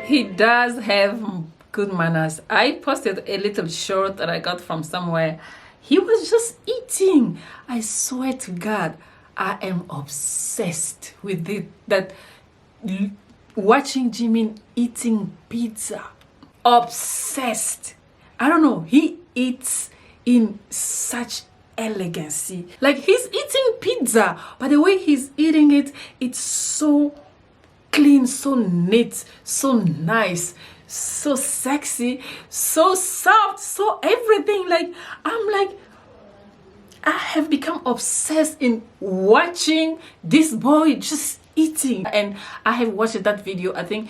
He does have good manners. I posted a little short that I got from somewhere. He was just eating. I swear to God, I am obsessed with it. That watching Jimin eating pizza. Obsessed. I don't know. He eats in such elegancy. Like, he's eating pizza, but the way he's eating it, it's so clean, so neat, so nice, so sexy, so soft, so everything. Like, I have become obsessed in watching this boy just eating. And I have watched that video, I think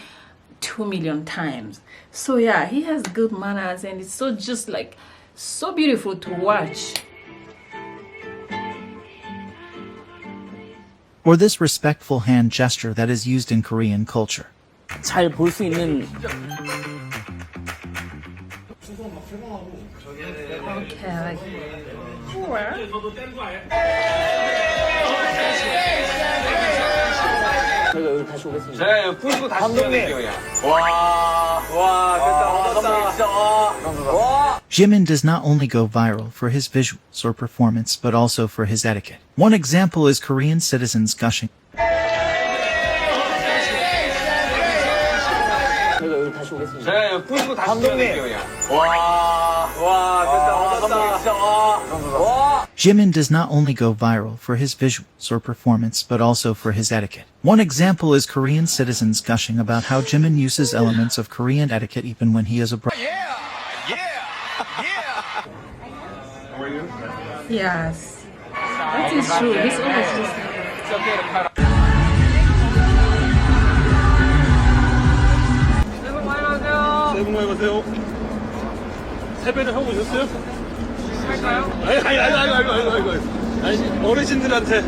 2 million times. So yeah, he has good manners, and it's so just like so beautiful to watch. Or this respectful hand gesture that is used in Korean culture. 잘 볼 수 있는 Okay, like 저희가 여기 다시 오겠습니다. 네, 풀고 다시 감독님. 와, 됐다, 얻었다. 와. Jimin does not only go viral for his visuals or performance, but also for his etiquette. One example is Korean citizens gushing 저희가 여기 다시 오겠습니다. 네, 풀고 다시 감독님. 와, 됐다, 얻었다. 와. Jimin does not only go viral for his visuals or performance, but also for his etiquette. One example is Korean citizens gushing about how Jimin uses elements of Korean etiquette even when he is abroad. yes, that is true. He's always just 새해 복 많이 받으세요. 세배를 하고 오셨어요? 할까요? 아니, 어르신들한테.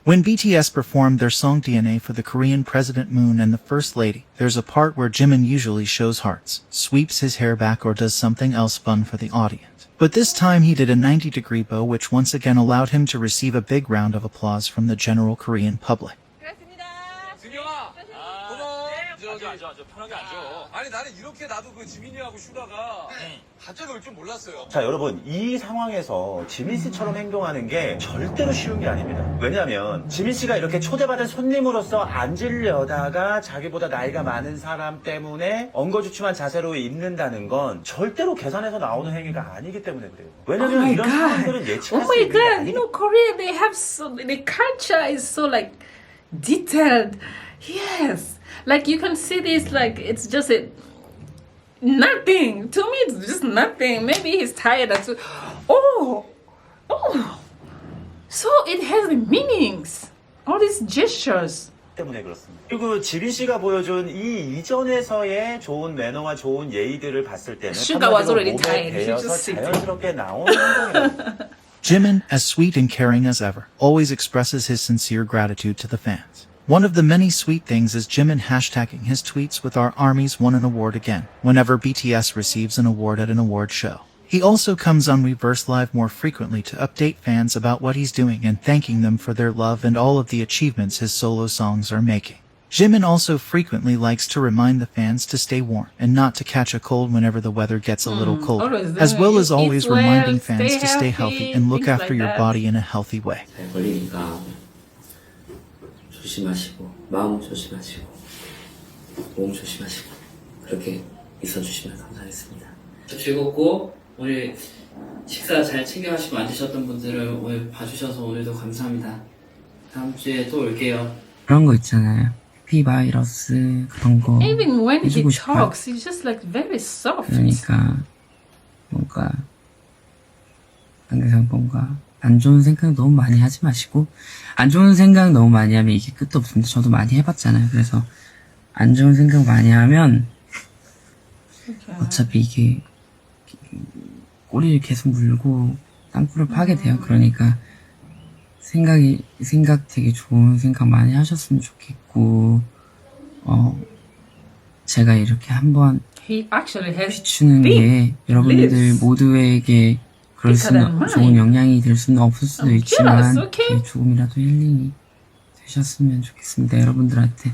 When BTS performed their song DNA for the Korean President Moon and the First Lady, there's a part where Jimin usually shows hearts, sweeps his hair back or does something else fun for the audience. But this time he did a 90-degree bow, which once again allowed him to receive a big round of applause from the general Korean public. 아니 나는 이렇게 나도 그 지민이하고 쉬다가 갑자기 올 줄 몰랐어요. 자, 여러분, 이 상황에서 지민 씨처럼 행동하는 게 절대로 쉬운 게 아닙니다. 왜냐하면 지민 씨가 이렇게 초대받은 손님으로서 앉으려다가 자기보다 나이가 많은 사람 때문에 엉거주춤한 자세로 있는다는 건 절대로 계산해서 나오는 행위가 아니기 때문에 그래요. 왜냐면 이런 상황들은 예측할 수 있는 게 God, 아니기 you know, Korea, they have so, the culture is so like detailed. Yes. Like you can see this, like it's just nothing. To me, it's just nothing. Maybe he's tired. Oh. So it has meanings. All these gestures. 때문에 그렇습니다. 그리고 지민 씨가 보여준 이 이전에서의 좋은 매너와 좋은 예의들을 봤을 때는 Suga was already 몸에 tired. He 배어서 just sitting. 자연스럽게 나오는 행동이에요. Jimin, as sweet and caring as ever, always expresses his sincere gratitude to the fans. One of the many sweet things is Jimin hashtagging his tweets with "Our armies won an award again" whenever BTS receives an award at an award show. He also comes on Reverse Live more frequently to update fans about what he's doing and thanking them for their love and all of the achievements his solo songs are making. Jimin also frequently likes to remind the fans to stay warm and not to catch a cold whenever the weather gets a little colder, as well as always reminding fans to stay healthy and look after your body in a healthy way. 조심하시고 마음 조심하시고 몸 조심하시고 그렇게 있어주시면 감사하겠습니다. 즐겁고 오늘 식사 잘 챙겨가시고 앉으셨던 분들을 오늘 봐주셔서 오늘도 감사합니다. 다음 주에 또 올게요. 그런 거 있잖아요. 해피 바이러스 그런 거 Even when he 해주고 싶어요. talks, he's just like very soft. 그러니까 뭔가 항상 뭔가 안 좋은 생각 너무 많이 하지 마시고 안 좋은 생각 너무 많이 하면 이게 끝도 없습니다. 저도 많이 해봤잖아요. 그래서 안 좋은 생각 많이 하면 어차피 이게 꼬리를 계속 물고 땅굴을 파게 돼요. 그러니까 생각 되게 좋은 생각 많이 하셨으면 좋겠고 제가 이렇게 한번 비추는 게 여러분들 모두에게 그럴 수는 좋은 영향이 될 수는 없을 수도 있지만 조금이라도 힐링이 되셨으면 좋겠습니다. 여러분들한테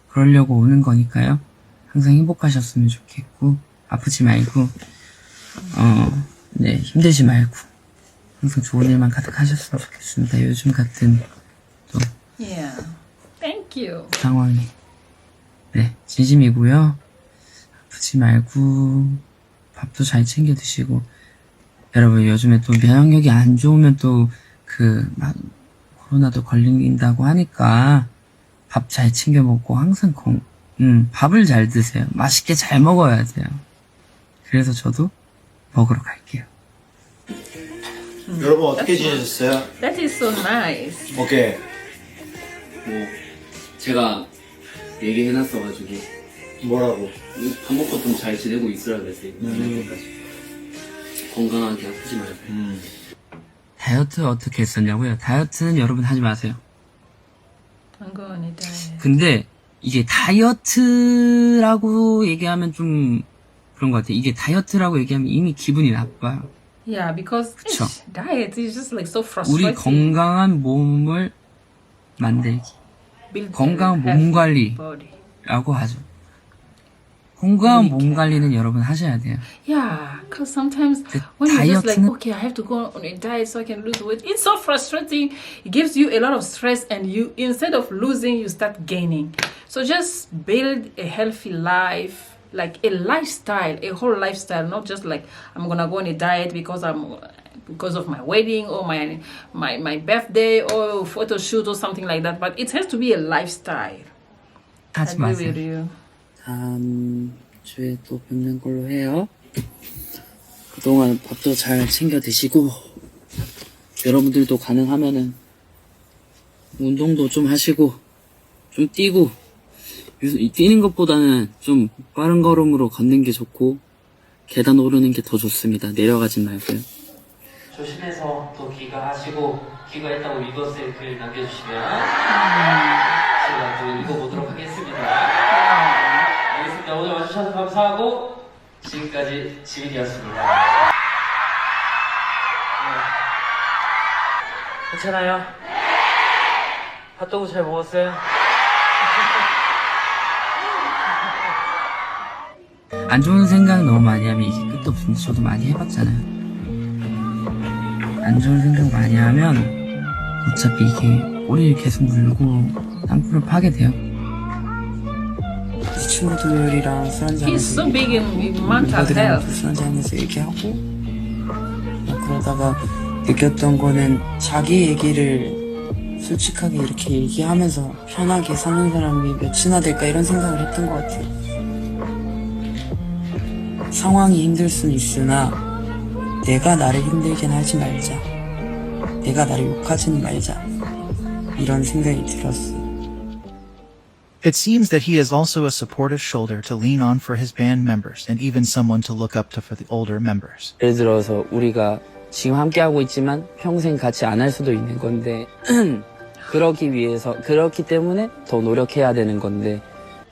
그러려고 오는 거니까요. 항상 행복하셨으면 좋겠고 아프지 말고 네 힘들지 말고 항상 좋은 일만 가득하셨으면 좋겠습니다. 요즘 같은 또 Thank you. 상황이 네 진심이고요. 아프지 말고 밥도 잘 챙겨 드시고 여러분 요즘에 또 면역력이 안 좋으면 또 코로나도 걸린다고 하니까 밥 잘 챙겨 먹고 항상 밥을 잘 드세요. 맛있게 잘 먹어야 돼요. 그래서 저도 먹으러 갈게요. 여러분 어떻게 지내셨어요? That is so nice. 어게 뭐 제가 얘기해놨어가지고 뭐라고? 밥 먹고 좀 잘 지내고 있으라 그랬어요. 때까지 건강하게 아프지 말고. 다이어트 어떻게 했었냐고요? 다이어트는 여러분 하지 마세요. 근데 이게 다이어트라고 얘기하면 좀 그런 것 같아요. 이게 다이어트라고 얘기하면 이미 기분이 나빠요. Yeah, because 그쵸? diet is just like so 우리 frustrating. 건강한 몸을 만들기, 건강한 몸 관리라고 하죠. 건강한 몸 관리는 여러분 하셔야 돼요. Yeah, because sometimes when you're just like, okay, I have to go on a diet so I can lose weight, it's so frustrating. It gives you a lot of stress, and you, instead of losing, you start gaining. So just build a healthy life, like a lifestyle, a whole lifestyle, not just like I'm gonna go on a diet because of my wedding or my birthday or photo shoot or something like that. But it has to be a lifestyle. 하지 I agree 마세요. with you. 다음 주에 또 뵙는 걸로 해요. 그동안 밥도 잘 챙겨 드시고 여러분들도 가능하면은 운동도 좀 하시고 좀 뛰고 뛰는 것보다는 좀 빠른 걸음으로 걷는 게 좋고 계단 오르는 게 더 좋습니다. 내려가진 말고요. 조심해서 또 귀가하시고 귀가했다고 위버스에 글 남겨주시면 제가 또 읽어보도록 하겠습니다. 알겠습니다. 오늘 와주셔서 감사하고 지금까지 지민이었습니다. 괜찮아요? 핫도그 잘 먹었어요? 안 좋은 생각 너무 많이 하면 이게 끝도 없습니다. 저도 많이 해봤잖아요. 안 좋은 생각 많이 하면 어차피 이게 꼬리를 계속 물고 땅굴을 파게 돼요. 친구들이랑 술 He's so 한잔하면서 big in mental health. 술 한잔하면서 얘기하고 그러다가 느꼈던 거는 자기 얘기를 솔직하게 이렇게 얘기하면서 편하게 사는 사람이 몇이나 될까 이런 생각을 했던 것 같아요. 상황이 힘들 수는 있으나 내가 나를 힘들게 하지 말자. 내가 나를 욕하지는 말자. 이런 생각이 들었어요. It seems that he is also a supportive shoulder to lean on for his band members and even someone to look up to for the older members. 예를 들어서 우리가 지금 함께하고 있지만 평생 같이 안 할 수도 있는 건데 그렇기 때문에 더 노력해야 되는 건데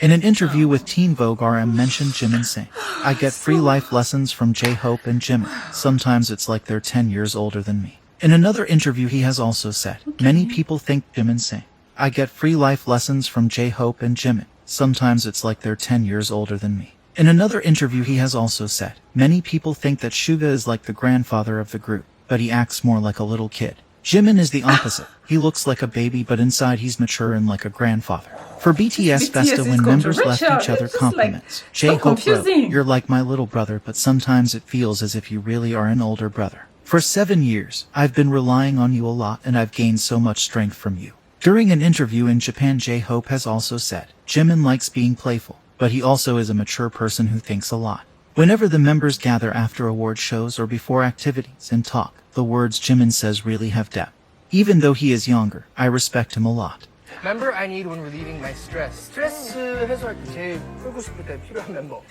In an interview with Teen Vogue, RM mentioned Jimin saying, I get free life lessons from J-Hope and Jimin. Sometimes it's like they're 10 years older than me. In another interview, he has also said, many people think Jimin saying, I get free life lessons from J-Hope and Jimin. Sometimes it's like they're 10 years older than me. In another interview, he has also said, many people think that Suga is like the grandfather of the group, but he acts more like a little kid. Jimin is the opposite. He looks like a baby, but inside he's mature and like a grandfather. For BTS Festa, when members left each other compliments, J-Hope wrote, you're like my little brother, but sometimes it feels as if you really are an older brother. For 7 years, I've been relying on you a lot and I've gained so much strength from you. During an interview in Japan, J-Hope has also said, Jimin likes being playful, but he also is a mature person who thinks a lot. Whenever the members gather after award shows or before activities and talk, the words Jimin says really have depth. Even though he is younger, I respect him a lot. Member I need when relieving my stress. 스트레스 해소할 때 제일 풀고 싶을 때 필요한 멤버.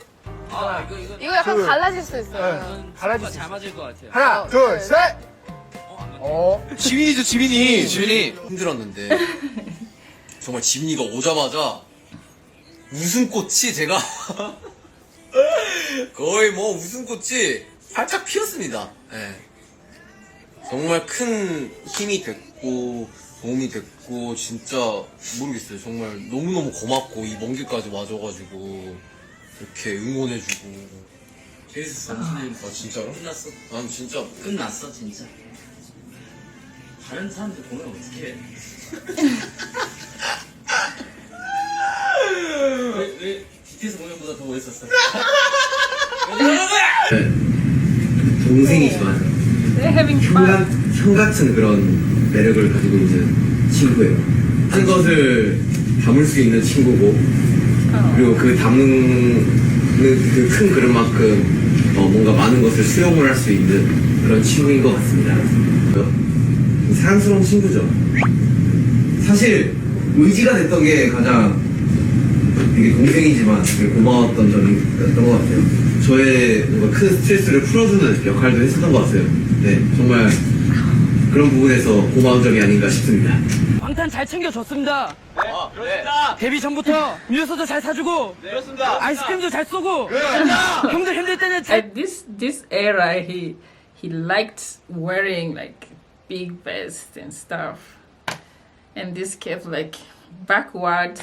이거 약간 갈라질 수 있어요. 갈라질 수 잘 있어요. 맞을 것 같아요. 하나, 둘, 셋! 지민이죠, 지민이. 힘들었는데 정말 지민이가 오자마자 웃음꽃이 제가 거의 뭐 웃음꽃이 활짝 피었습니다. 네. 정말 큰 힘이 됐고 도움이 됐고 진짜 모르겠어요. 정말 너무너무 고맙고 이 먼 길까지 와줘가지고 이렇게 응원해주고 재밌었어. 아 진짜로? 끝났어. 난 진짜 끝났어 진짜. 다른 사람들 보면 어떡해. 왜 BTS 공연보다 더 멋있었어? 동생이 좋아요. 형 같은 그런 매력을 가지고 있는 친구예요. 한 것을 담을 수 있는 친구고, 그리고 그 담는 그 큰 그릇만큼 뭔가 많은 것을 수용을 할 수 있는 그런 친구인 것 같습니다. 사랑스러운 친구죠. 사실 의지가 됐던 게 가장 되게 동생이지만 되게 고마웠던 점이었던 것 같아요. 저의 뭔가 큰 스트레스를 풀어주는 역할도 했었던 것 같아요. 네, 정말 그런 부분에서 고마운 점이 아닌가 싶습니다. 방탄 잘 챙겨줬습니다. 네, 그렇습니다. 데뷔 전부터 음료수도 잘 사주고, 네, 그렇습니다. 아이스크림도 잘 쏘고, 그렇습니다. 형들 힘들 때는 잘. At this era, he liked wearing like big vests and stuff, and this kept like backward.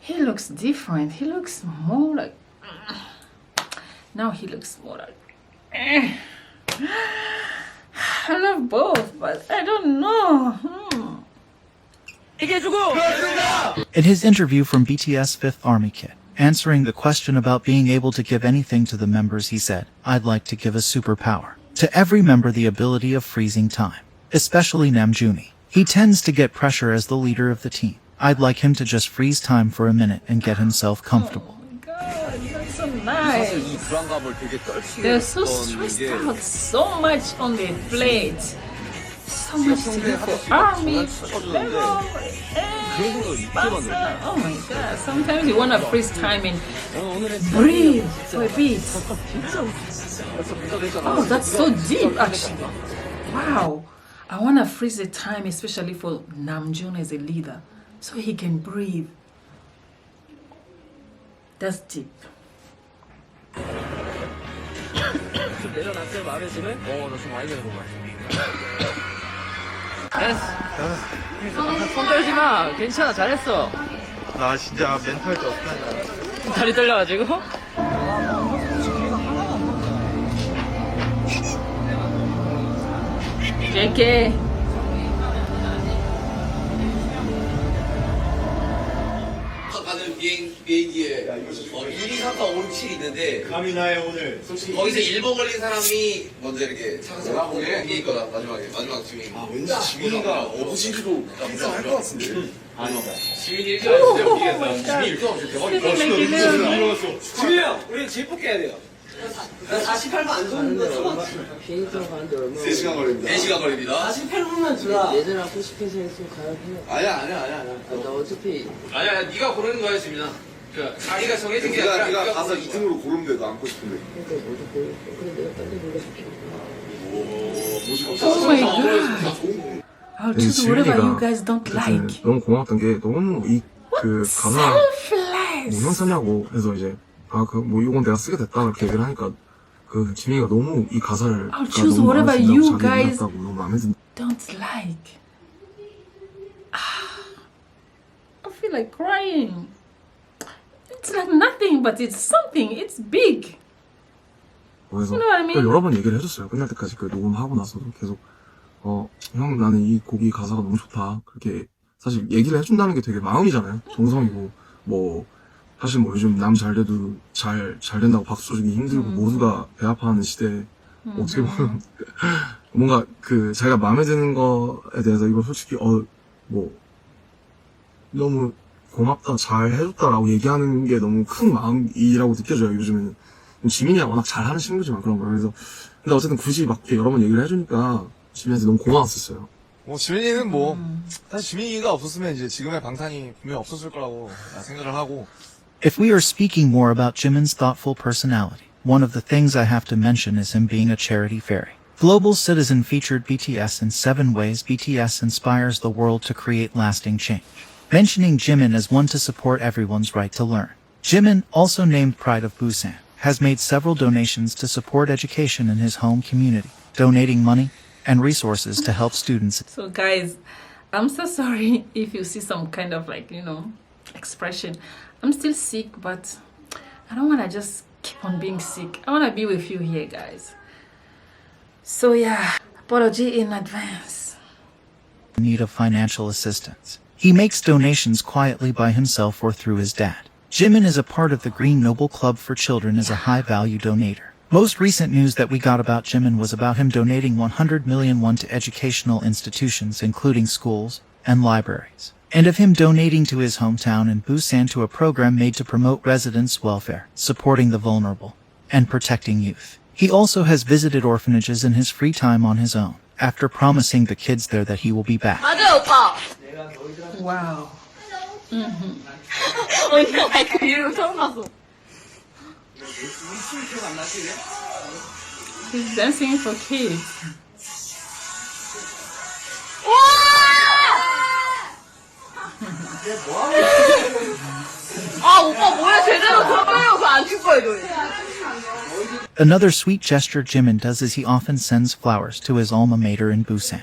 He looks different. He looks more like. Now he looks more like. I love both, but I don't know. In his interview from BTS Fifth Army Kit, answering the question about being able to give anything to the members, he said, "I'd like to give a superpower to every member, the ability of freezing time, especially Namjoon. He tends to get pressure as the leader of the team. I'd like him to just freeze time for a minute and get himself comfortable." That's so nice. They're so stressed out, so much on their plate, so much to do for army, for level, oh my god, sometimes you want to freeze time and breathe for a bit. Oh, that's so deep actually. Wow. I want to freeze the time, especially for Namjoon as a leader, so he can breathe. That's deep. 내려놨어요, 마음에 지금? 나 좀 많이 내려본 것 같아. 손 떨지 마. 괜찮아, 잘했어. 나 진짜 멘탈 때 어떡하냐. 다리 떨려가지고? JK. 가는 비행기에 1, 2, 3, 4, 5, 6, 7 있는데 감이 나요 오늘 솔직히 거기서 1번 걸린 사람이 먼저 이렇게 차에서 나오고 비행기 거다 마지막 지민 왠지 지민이가 어부지리로 할것 같은데 지민이 1등 진짜 웃기겠다 지민이 1등 없이 대박이다 지민이 형 우리 제일 뽑게 해야 돼요 나 48분 안 줬는데 비행기 타고 가는데 얼마나 3시간 걸립니다 4시간 걸립니다 48분만 주라 얘들 하고 싶은 생각 가야 해 아니야 나 어차피 아니야 네가 고르는 거야 지민아 자기가 정해진 게 아니라 네가 가서 2등으로 고르면 돼 너 앉고 싶은데 그러니까 너도 고를 거 그래 내가 빨리 골라줄게 Oh my god. I'll choose whatever you guys don't like. 너무 고마웠던 게 너무 그 가사 뭐형 쓰냐고 해서 이제 뭐 이건 내가 쓰게 됐다 이렇게 얘기를 하니까 그 지민이가 너무 이 가사를 I'll choose whatever you guys 너무 마음에 든다. don't like. I feel like crying. It's like nothing, but it's something. It's big. 그래서 You know what I mean? 여러 번 얘기를 해줬어요. 끝날 때까지 그 녹음하고 나서도 계속 형 나는 이 곡이 가사가 너무 좋다. 그렇게 사실 얘기를 해준다는 게 되게 마음이잖아요. 정성이고 뭐 사실 뭐 요즘 남 잘 돼도 잘 된다고 박수 주기 힘들고 모두가 배 아파하는 시대에 어떻게 보면 뭔가 그 자기가 마음에 드는 거에 대해서 이거 솔직히 뭐 너무 고맙다 잘 해줬다라고 얘기하는 게 너무 큰 마음이라고 느껴져요. 요즘에는 지민이가 워낙 잘하는 친구지만 그런 거예요. 그래서 근데 어쨌든 굳이 막 여러 번 얘기를 해주니까 지민이한테 너무 고마웠었어요. 지민이는 사실 지민이가 없었으면 이제 지금의 방탄이 분명히 없었을 거라고 생각을 하고. If we are speaking more about Jimin's thoughtful personality, one of the things I have to mention is him being a charity fairy. Global Citizen featured BTS in 7 ways BTS inspires the world to create lasting change, mentioning Jimin as one to support everyone's right to learn. Jimin, also named Pride of Busan, has made several donations to support education in his home community, donating money and resources to help students. So guys, I'm so sorry if you see some kind of expression. I'm still sick, but I don't want to just keep on being sick. I want to be with you here, guys. So yeah, apology in advance. In need of financial assistance. He makes donations quietly by himself or through his dad. Jimin is a part of the Green Noble Club for Children as a high-value donator. Most recent news that we got about Jimin was about him donating 100 million won to educational institutions including schools and libraries, and of him donating to his hometown in Busan to a program made to promote residents' welfare, supporting the vulnerable, and protecting youth. He also has visited orphanages in his free time on his own, after promising the kids there that he will be back. 맞아요, 오빠. Wow. 아니, 그 이름 처음 봤어. He's dancing for kids. 아, 오빠 뭐야? 제대로 들어가려고 안 출 거야, 너. Another sweet gesture Jimin does is he often sends flowers to his alma mater in Busan.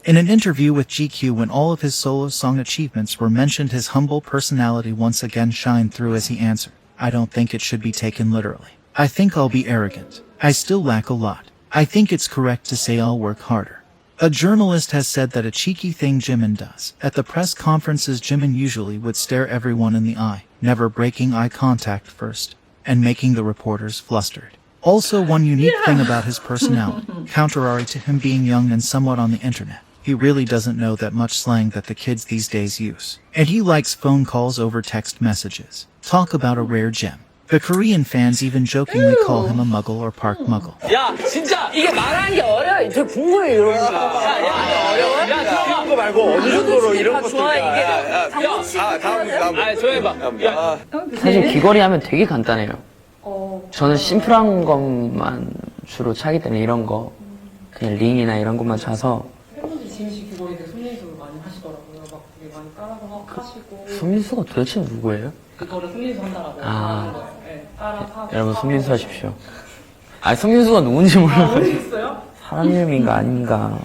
In an interview with GQ when all of his solo song achievements were mentioned, his humble personality once again shined through as he answered, "I don't think it should be taken literally. I think I'll be arrogant. I still lack a lot. I think it's correct to say I'll work harder." A journalist has said that a cheeky thing Jimin does. At the press conferences, Jimin usually would stare everyone in the eye, never breaking eye contact first, and making the reporters flustered. Also, one unique thing about his personality, contrary to him being young and somewhat on the internet, he really doesn't know that much slang that the kids these days use. And he likes phone calls over text messages. Talk about a rare gem. The Korean fans even jokingly call him a muggle or park muggle. 야, 진짜 이게 말하는 게 어려워. 저 궁금해 이런 거. 야, 어려워. 야, 이런 거 말고 어느 정도로 이런 것들. 좋아 이게. 다음 좋아해봐. 사실 귀걸이 하면 되게 간단해요. 저는 심플한 것만 주로 차기 때문에 이런 거 그냥 링이나 이런 것만 차서. 팬분들이 지민 씨 귀걸이 되게 손예술 많이 하시더라고요. 막 되게 많이 따라서 하시고. 손민수가 도대체 누구예요? 그거를 손예술 한다라고. 아, 네, 따라서 여러분 손민수 하십시오. 아니 손민수가 누군지 몰라요. 모르겠어요? 사람 이름인가 아닌가.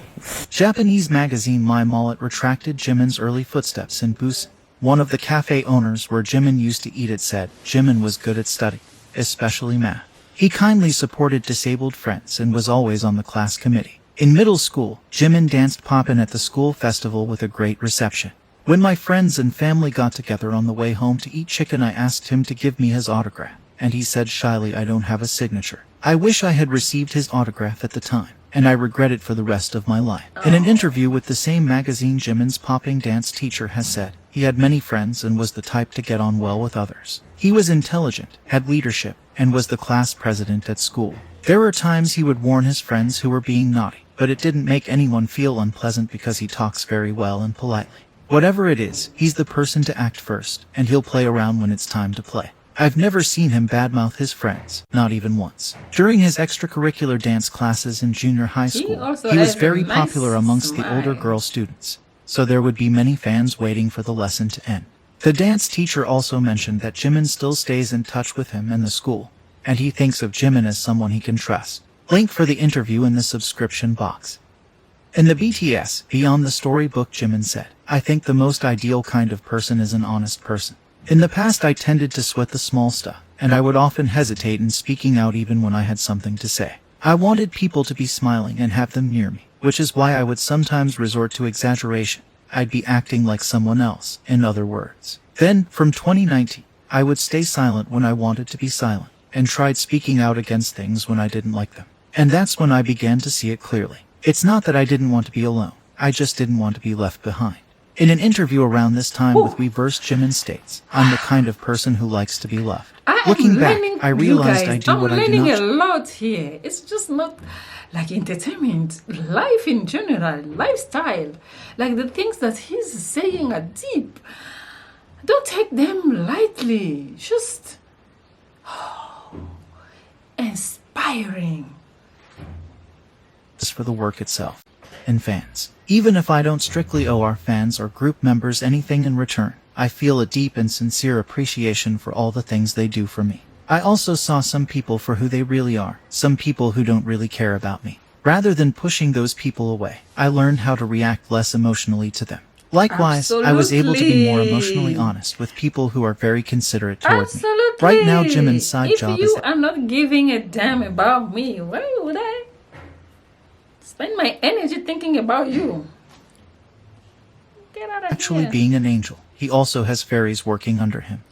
Japanese magazine My Mullet retracted Jimin's early footsteps in Busan. One of the cafe owners where Jimin used to eat it said Jimin was good at study, especially math. He kindly supported disabled friends and was always on the class committee. In middle school, Jimin danced poppin' at the school festival with a great reception. When my friends and family got together on the way home to eat chicken, I asked him to give me his autograph, and he said shyly, "I don't have a signature. I wish I had received his autograph at the time, and I regret it for the rest of my life." In an interview with the same magazine, Jimin's popping dance teacher has said he had many friends and was the type to get on well with others. He was intelligent, had leadership, and was the class president at school. There were times he would warn his friends who were being naughty, but it didn't make anyone feel unpleasant because he talks very well and politely. Whatever it is, he's the person to act first, and he'll play around when it's time to play. I've never seen him badmouth his friends, not even once. During his extracurricular dance classes in junior high school, he was very popular amongst the older girl students, so there would be many fans waiting for the lesson to end. The dance teacher also mentioned that Jimin still stays in touch with him and the school, and he thinks of Jimin as someone he can trust. Link for the interview in the subscription box. In the BTS Beyond the Story book, Jimin said, "I think the most ideal kind of person is an honest person. In the past I tended to sweat the small stuff, and I would often hesitate in speaking out even when I had something to say. I wanted people to be smiling and have them near me, which is why I would sometimes resort to exaggeration. I'd be acting like someone else, in other words. Then, from 2019, I would stay silent when I wanted to be silent, and tried speaking out against things when I didn't like them. And that's when I began to see it clearly. It's not that I didn't want to be alone, I just didn't want to be left behind." In an interview around this time with Weverse, Jimin states, "I'm the kind of person who likes to be loved. Looking back, I realized I do what I do I'm learning not." a lot here. It's just not like entertainment, life in general, lifestyle. Like the things that he's saying are deep. Don't take them lightly. Just inspiring. For the work itself and fans. Even if I don't strictly owe our fans or group members anything in return, I feel a deep and sincere appreciation for all the things they do for me. I also saw some people for who they really are, some people who don't really care about me. Rather than pushing those people away, I learned how to react less emotionally to them. Likewise, I was able to be more emotionally honest with people who are very considerate toward me. Right now, Jimin's side job is If you are not giving a damn about me, why would I spend my energy thinking about you? Get out of actually here. being an angel. He also has fairies working under him.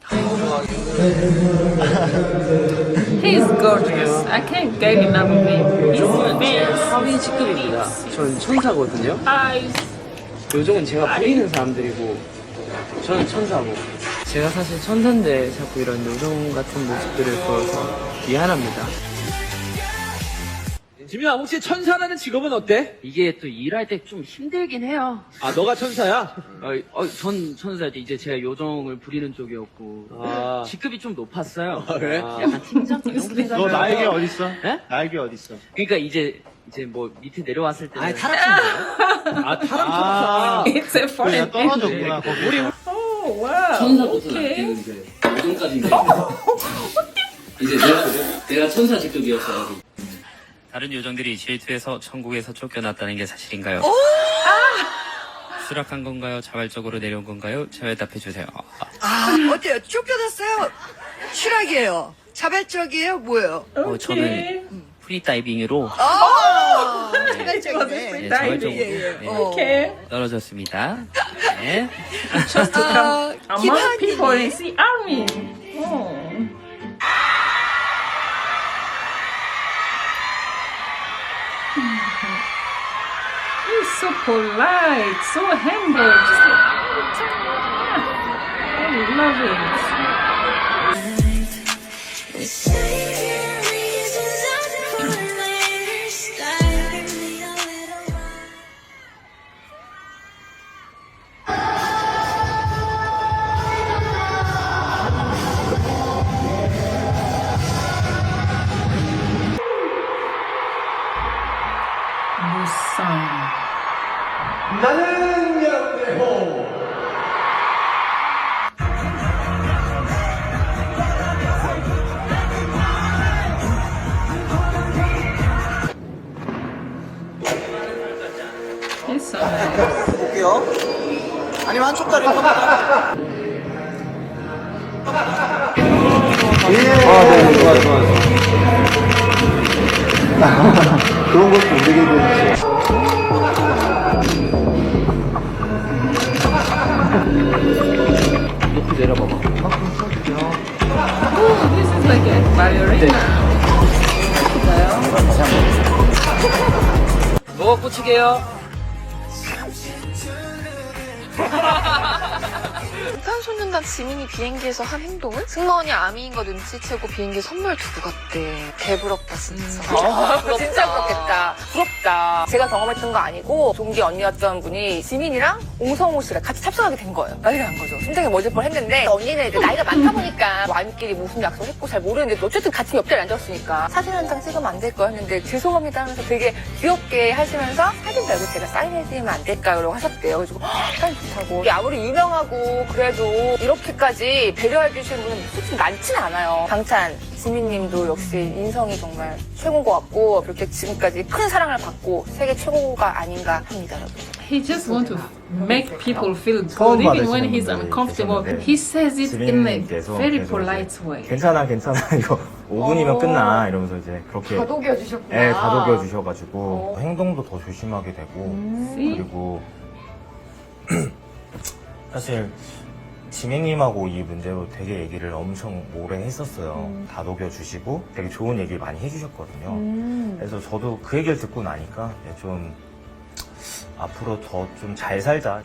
He's gorgeous. I can't get enough of him. His face, 하위 직급입니다. 저는 천사거든요. eyes. 요정은 제가 부리는 사람들이고 저는 천사고. 제가 사실 천사인데 자꾸 이런 요정 같은 모습들을 보여서 미안합니다. 지민아, 혹시 천사라는 직업은 어때? 이게 또 일할 때 좀 힘들긴 해요. 아, 너가 천사야? 전 천사지. 이제 제가 요정을 부리는 쪽이었고 아. 직급이 좀 높았어요. 아, 그래? 약간 팀장 정도 너 나에게 어딨어? 네? 나에게 어딨어? 그러니까 이제 뭐 밑에 내려왔을 때는 아니, 타락천사. 아, 타락천사. It's a foreign 떨어졌구나, 거기. 우리 Oh, wow. 천사부터 Okay. 이제 요정까지 이제 내가 천사 직급이었어요. 다른 요정들이 J2에서 천국에서 쫓겨났다는 게 사실인가요? 수락한 건가요? 자발적으로 내려온 건가요? 잘 답해주세요. 어때요? 쫓겨났어요? 추락이에요? 자발적이에요? 뭐예요? 저는 프리다이빙으로 자발적이네. 자발적으로 떨어졌습니다. 네. Just to come among 김한이. people and see army. Oh. He's so polite, so humble. Just like, I love it. Busan. 나는 여러분의 호. He's so nice. 볼게요. 아니면 한쪽 다리 뻗어라. 그런 것도 우리에게 되지. 높이 내려봐봐. Oh, this is like a ballerina. 뭐가 꽂히게요? 방탄소년단 지민이 비행기에서 한 행동은? 승무원이 아미인 거 눈치채고 비행기에 선물 두고 갔대. 개부럽다 진짜. 진짜 부럽겠다. 부럽다. 제가 경험했던 거 아니고 동기 언니였던 분이 지민이랑 옹성호 씨가 같이 탑승하게 된 거예요. 난리가 난 거죠. 심장이 멎을 뻔했는데 언니는 이제 나이가 많다 보니까 와인끼리 무슨 약속했고 잘 모르는데 어쨌든 같이 옆자리에 앉았으니까 사진 한 장 찍으면 안 될까요? 했는데 죄송합니다 하면서 되게 귀엽게 하시면서 사진 말고 제가 사인해드리면 안 될까요? 라고 하셨대요. 그래서 사인 좋다고. 이게 아무리 유명하고 그래도 이렇게까지 배려해 주시는 분은 솔직히 많지는 않아요. 방찬 지민님도 역시 인성이 정말 최고인 것 같고 그렇게 지금까지 큰 사랑을 받고 세계 최고가 아닌가 합니다, 여러분. He just wants to make people feel good even when he's uncomfortable. He says it in a very polite way. 괜찮아 이거 5분이면 끝나 이러면서 이제 그렇게 가독여 주셨구나. 네, 가독여 주셔가지고 행동도 더 조심하게 되고 그리고 사실 지민님하고 이 문제로 되게 얘기를 엄청 오래 했었어요. 다독여 주시고 되게 좋은 얘기를 많이 해주셨거든요. 그래서 저도 그 얘기를 듣고 나니까 좀 앞으로 더 좀 잘 살자.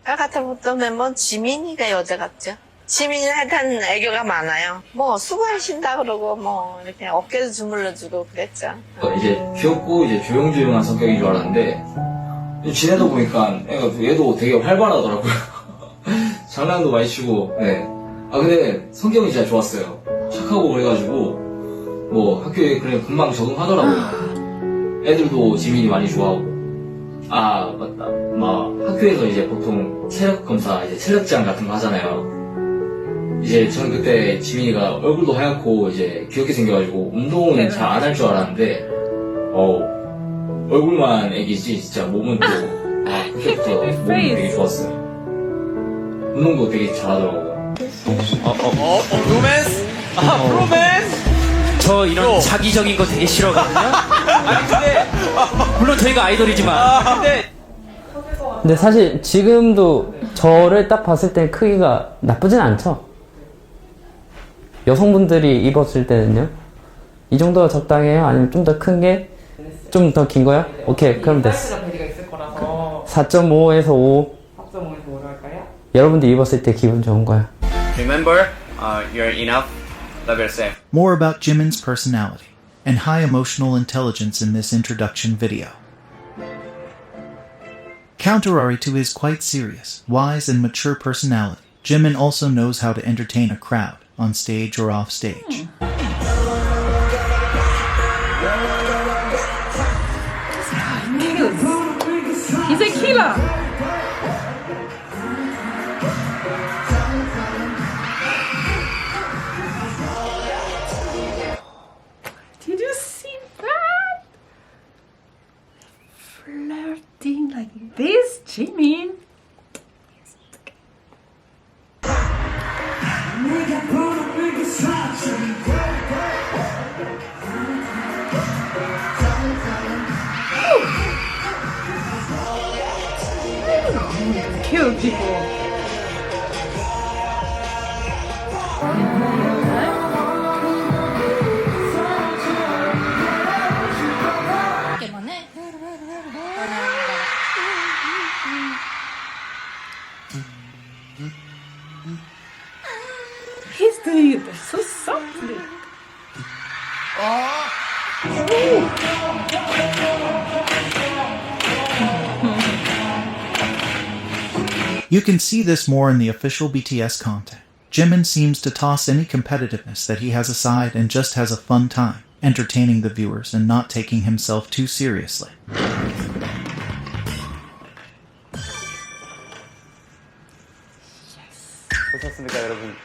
저 같은 멤버는 지민이가 여자 같죠. 지민이는 하여튼 애교가 많아요. 뭐 수고하신다 그러고 뭐 이렇게 어깨도 주물러주고 그랬죠. 이제 귀엽고 이제 조용조용한 성격인 줄 알았는데 지내다 보니까 얘도 되게 활발하더라고요. 장난도 많이 치고. 네. 근데 성격이 진짜 좋았어요. 착하고 그래가지고 뭐 학교에 그래 금방 적응하더라고요. 애들도 지민이 많이 좋아하고. 맞다. 막 학교에서 이제 보통 체력 검사 이제 체력장 같은 거 하잖아요. 이제 저는 그때 지민이가 얼굴도 하얗고 이제 귀엽게 생겨가지고 운동은 잘 안 할 줄 알았는데 얼굴만 애기지 진짜 몸은 또 그때부터 몸이 되게 좋았어요. 운동도 되게 잘하더라고요. 로맨스? 로맨스? 저 이런 자기적인 거 되게 싫어하거든요. 물론 저희가 아이돌이지만. 근데 사실 지금도 저를 딱 봤을 때 크기가 나쁘진 않죠. 여성분들이 입었을 때는요. 이 정도가 적당해요? 아니면 좀 더 큰 게? 좀 더 긴 거야? 오케이, 그럼 됐어. 4.5에서 5. 4.5에서 5로 할까요? 여러분들 입었을 때 기분 좋은 거야. Remember, you're enough. Love yourself. More about Jimin's personality. and high emotional intelligence in this introduction video. Contrary to his quite serious, wise, and mature personality, Jimin also knows how to entertain a crowd, on stage or off stage. He's a killer! Did you see that? Flirting like this, Jimin. Kill people. He's doing it so softly. You can see this more in the official BTS content. Jimin seems to toss any competitiveness that he has aside and just has a fun time, entertaining the viewers and not taking himself too seriously. 보셨습니까, 여러분?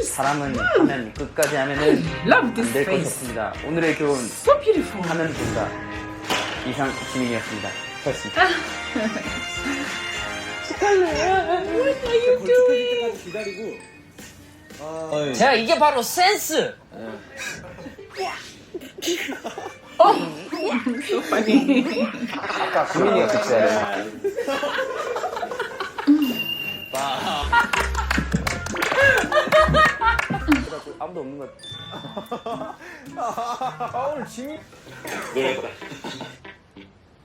사람은 하면 끝까지 하면은 안 될 것 같습니다. 오늘의 교훈 하면 된다. 이상 지민이었습니다. 고맙습니다. What are you doing? 제가 이게 바로 센스. So funny. 아까 지민이가 그랬어요. 아무도 없는 것 같아. 오늘 지민.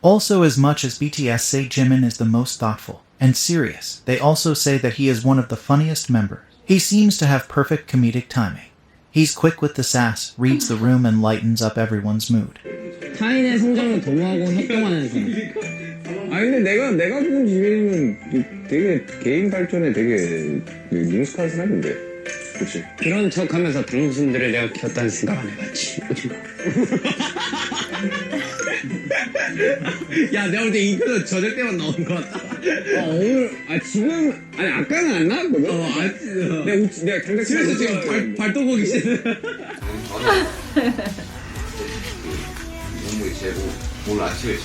Also, as much as BTS say Jimin is the most thoughtful and serious, they also say that he is one of the funniest members. He seems to have perfect comedic timing. He's quick with the sass, reads the room, and lightens up everyone's mood. 타인의 성장을 도모하고 협동하는 사람. 아 근데 내가 본 지민은 되게 개인 발전에 되게 능숙한 사람인데. 그렇지. 그런 척하면서 당신들을 내가 키웠다는 생각 안 해봤지. 야, 내가 볼 때 이거 저녁 때만 나온 것 같다. 오늘 지금 아까는 안 나왔거든. 내가 당장 집에서 지금 발도 보기 싫어. 몸무게 재고 오늘 아침에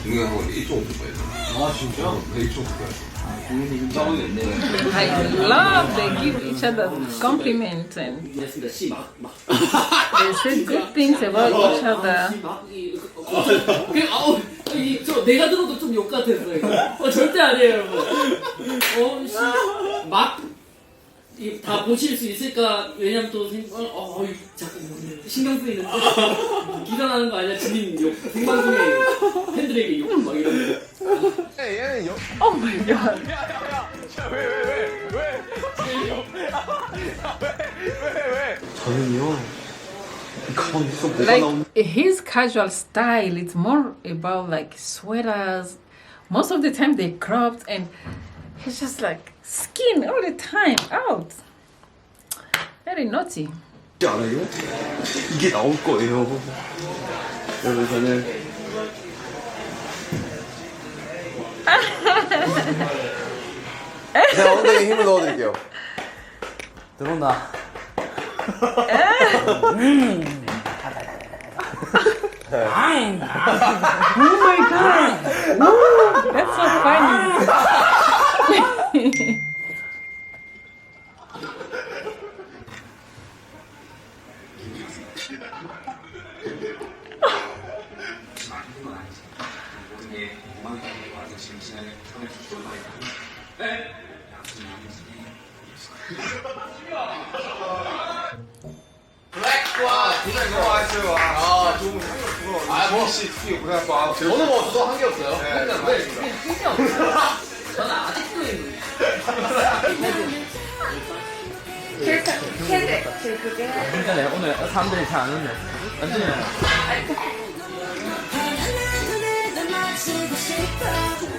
운동하고 이쪽 오픈 거예요. 아 진짜? 네, 이쪽 오픈 거예요. I love they give each other compliments and they say good things about each other. 저 내가 들어도 좀 욕 같았어 이거. 절대 아니에요 여러분. 다 보실 수 있을까? 왜냐면 또 자꾸 신경 쓰이는데 기사 나는 거 아니야? 지민 욕 생방송에 팬들에게 욕 막 이런 거. 얘는 여... Oh my god. 왜? 저는요. Like his casual style, it's more about like sweaters. Most of the time they cropped and he's just like skin all the time out. Very naughty. 알아요? 이게 나올 거예요. 여러분 저는 제가 엉덩이에 힘을 넣어드릴게요. 들어온다. Oh my god! Ooh, that's so funny. 블랙과 디자인 너무 맛있어요. 아, 좋은 향이 아, 씨, 특히 고생하고. 저는 뭐, 저도 한 게 없어요. 왜? 힘이 없어요. 저는 아직도 괜찮아요. 오늘 사람들이 잘 안 오네. 완전히.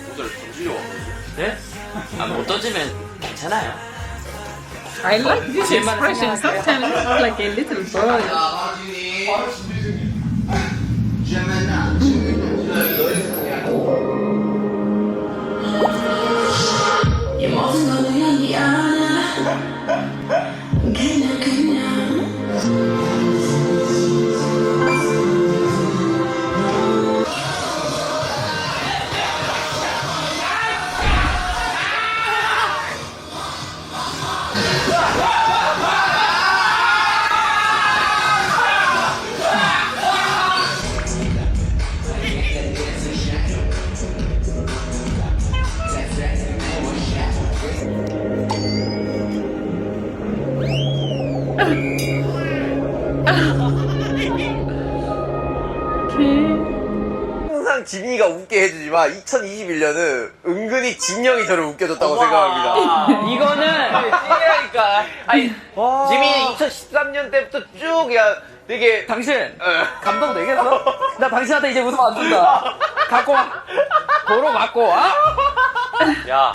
모델 던지려. 네? 아, 못 던지면 괜찮아요. I like this expression. Sometimes it's like a little boy. 항상 지민이가 웃게 해주지만 2021년은 은근히 진영이 저를 웃겨줬다고 생각합니다. 이거는 찐이라니까. 아니 지민이 2013년 때부터 쭉 그냥 되게 당신 감동 되겠어? 나 당신한테 이제 웃음 안 준다. 갖고 와. 도로 갖고 와. 야.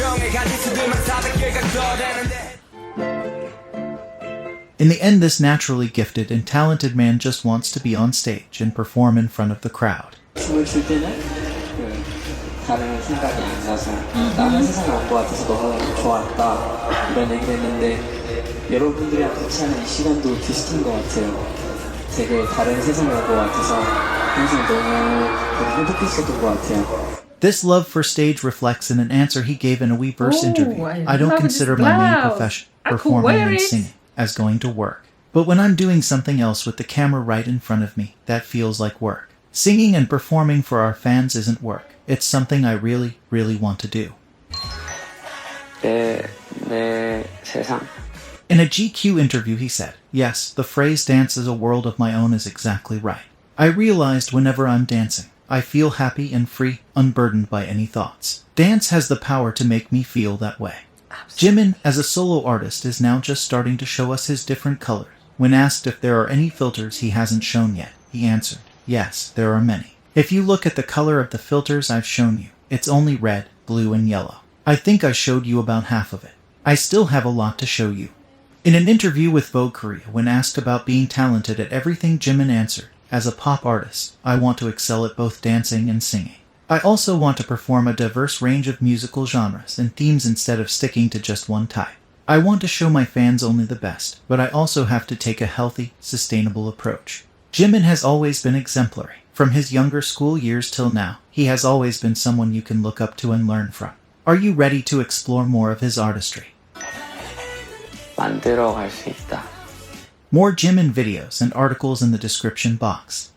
In the end, this naturally gifted and talented man just wants to be on stage and perform in front of the crowd. 춤을 출 때는 다른 생각이 안 나서 다른 세상에 온 것 같아서 너무 좋았다 이런 얘기를 했는데 여러분들이랑 같이 하는 이 시간도 비슷한 것 같아요. 되게 다른 세상에 온 것 같아서 항상 너무 행복했었던 것 같아요. This love for stage reflects in an answer he gave in a Weverse interview. I don't love consider this my main blouse. profession, I could performing wear and it. singing, as going to work. But when I'm doing something else with the camera right in front of me, that feels like work. Singing and performing for our fans isn't work. It's something I really, really want to do. 내 세상. In a GQ interview, he said, "Yes, the phrase dance is a world of my own is exactly right. I realized whenever I'm dancing, I feel happy and free, unburdened by any thoughts. Dance has the power to make me feel that way." Jimin, as a solo artist, is now just starting to show us his different colors. When asked if there are any filters he hasn't shown yet, he answered, "Yes, there are many. If you look at the color of the filters I've shown you, it's only red, blue, and yellow. I think I showed you about half of it. I still have a lot to show you." In an interview with Vogue Korea, when asked about being talented at everything, Jimin answered, "As a pop artist, I want to excel at both dancing and singing. I also want to perform a diverse range of musical genres and themes instead of sticking to just one type. I want to show my fans only the best, but I also have to take a healthy, sustainable approach." Jimin has always been exemplary. From his younger school years till now, he has always been someone you can look up to and learn from. Are you ready to explore more of his artistry? 만들어갈 수 있다. More Jimin videos and articles in the description box.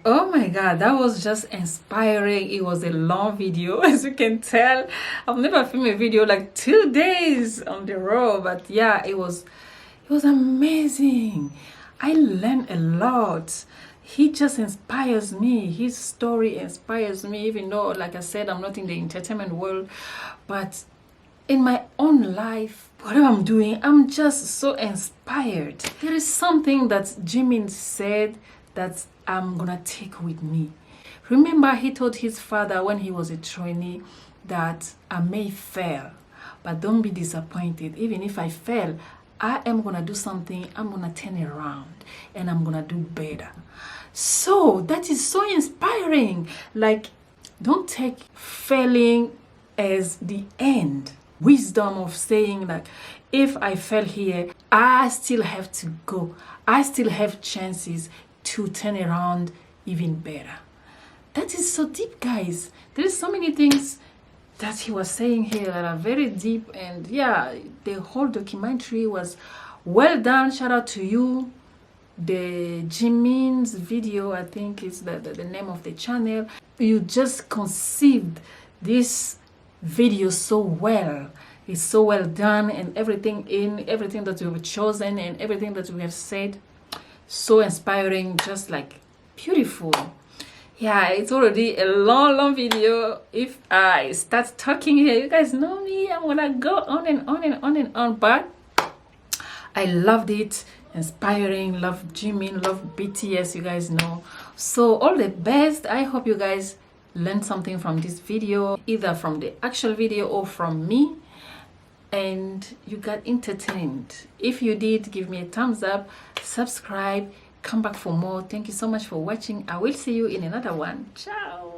Oh my god, that was just inspiring. It was a long video, as you can tell. I've never filmed a video like 2 days on the road, but yeah, it was amazing. I learned a lot. He just inspires me. His story inspires me, even though, like I said, I'm not in the entertainment world, but in my own life, whatever I'm doing, I'm just so inspired. There is something that Jimin said that I'm gonna take with me. Remember, he told his father when he was a trainee that I may fail, but don't be disappointed. Even if I fail, I am gonna do something, I'm gonna turn it around and I'm gonna do better. So that is so inspiring. Like, don't take failing as the end. Wisdom of saying, like, if I fail here, I still have to go. I still have chances to turn around even better. That is so deep, guys. There is so many things that he was saying here that are very deep, and yeah, the whole documentary was well done. Shout out to you. The Jimin's video, I think is the name of the channel. You just conceived this video so well. It's so well done, and everything that you have chosen and everything that we have said, so inspiring, just like beautiful. Yeah, it's already a long video. If I start talking here, you guys know me, I'm gonna go on and on and on and on, but I loved it. Inspiring, love Jimin, love BTS, you guys know. So all the best. I hope you guys learned something from this video, either from the actual video or from me, and you got entertained. If you did, give me a thumbs up, subscribe, come back for more. Thank you so much for watching. I will see you in another one. Ciao.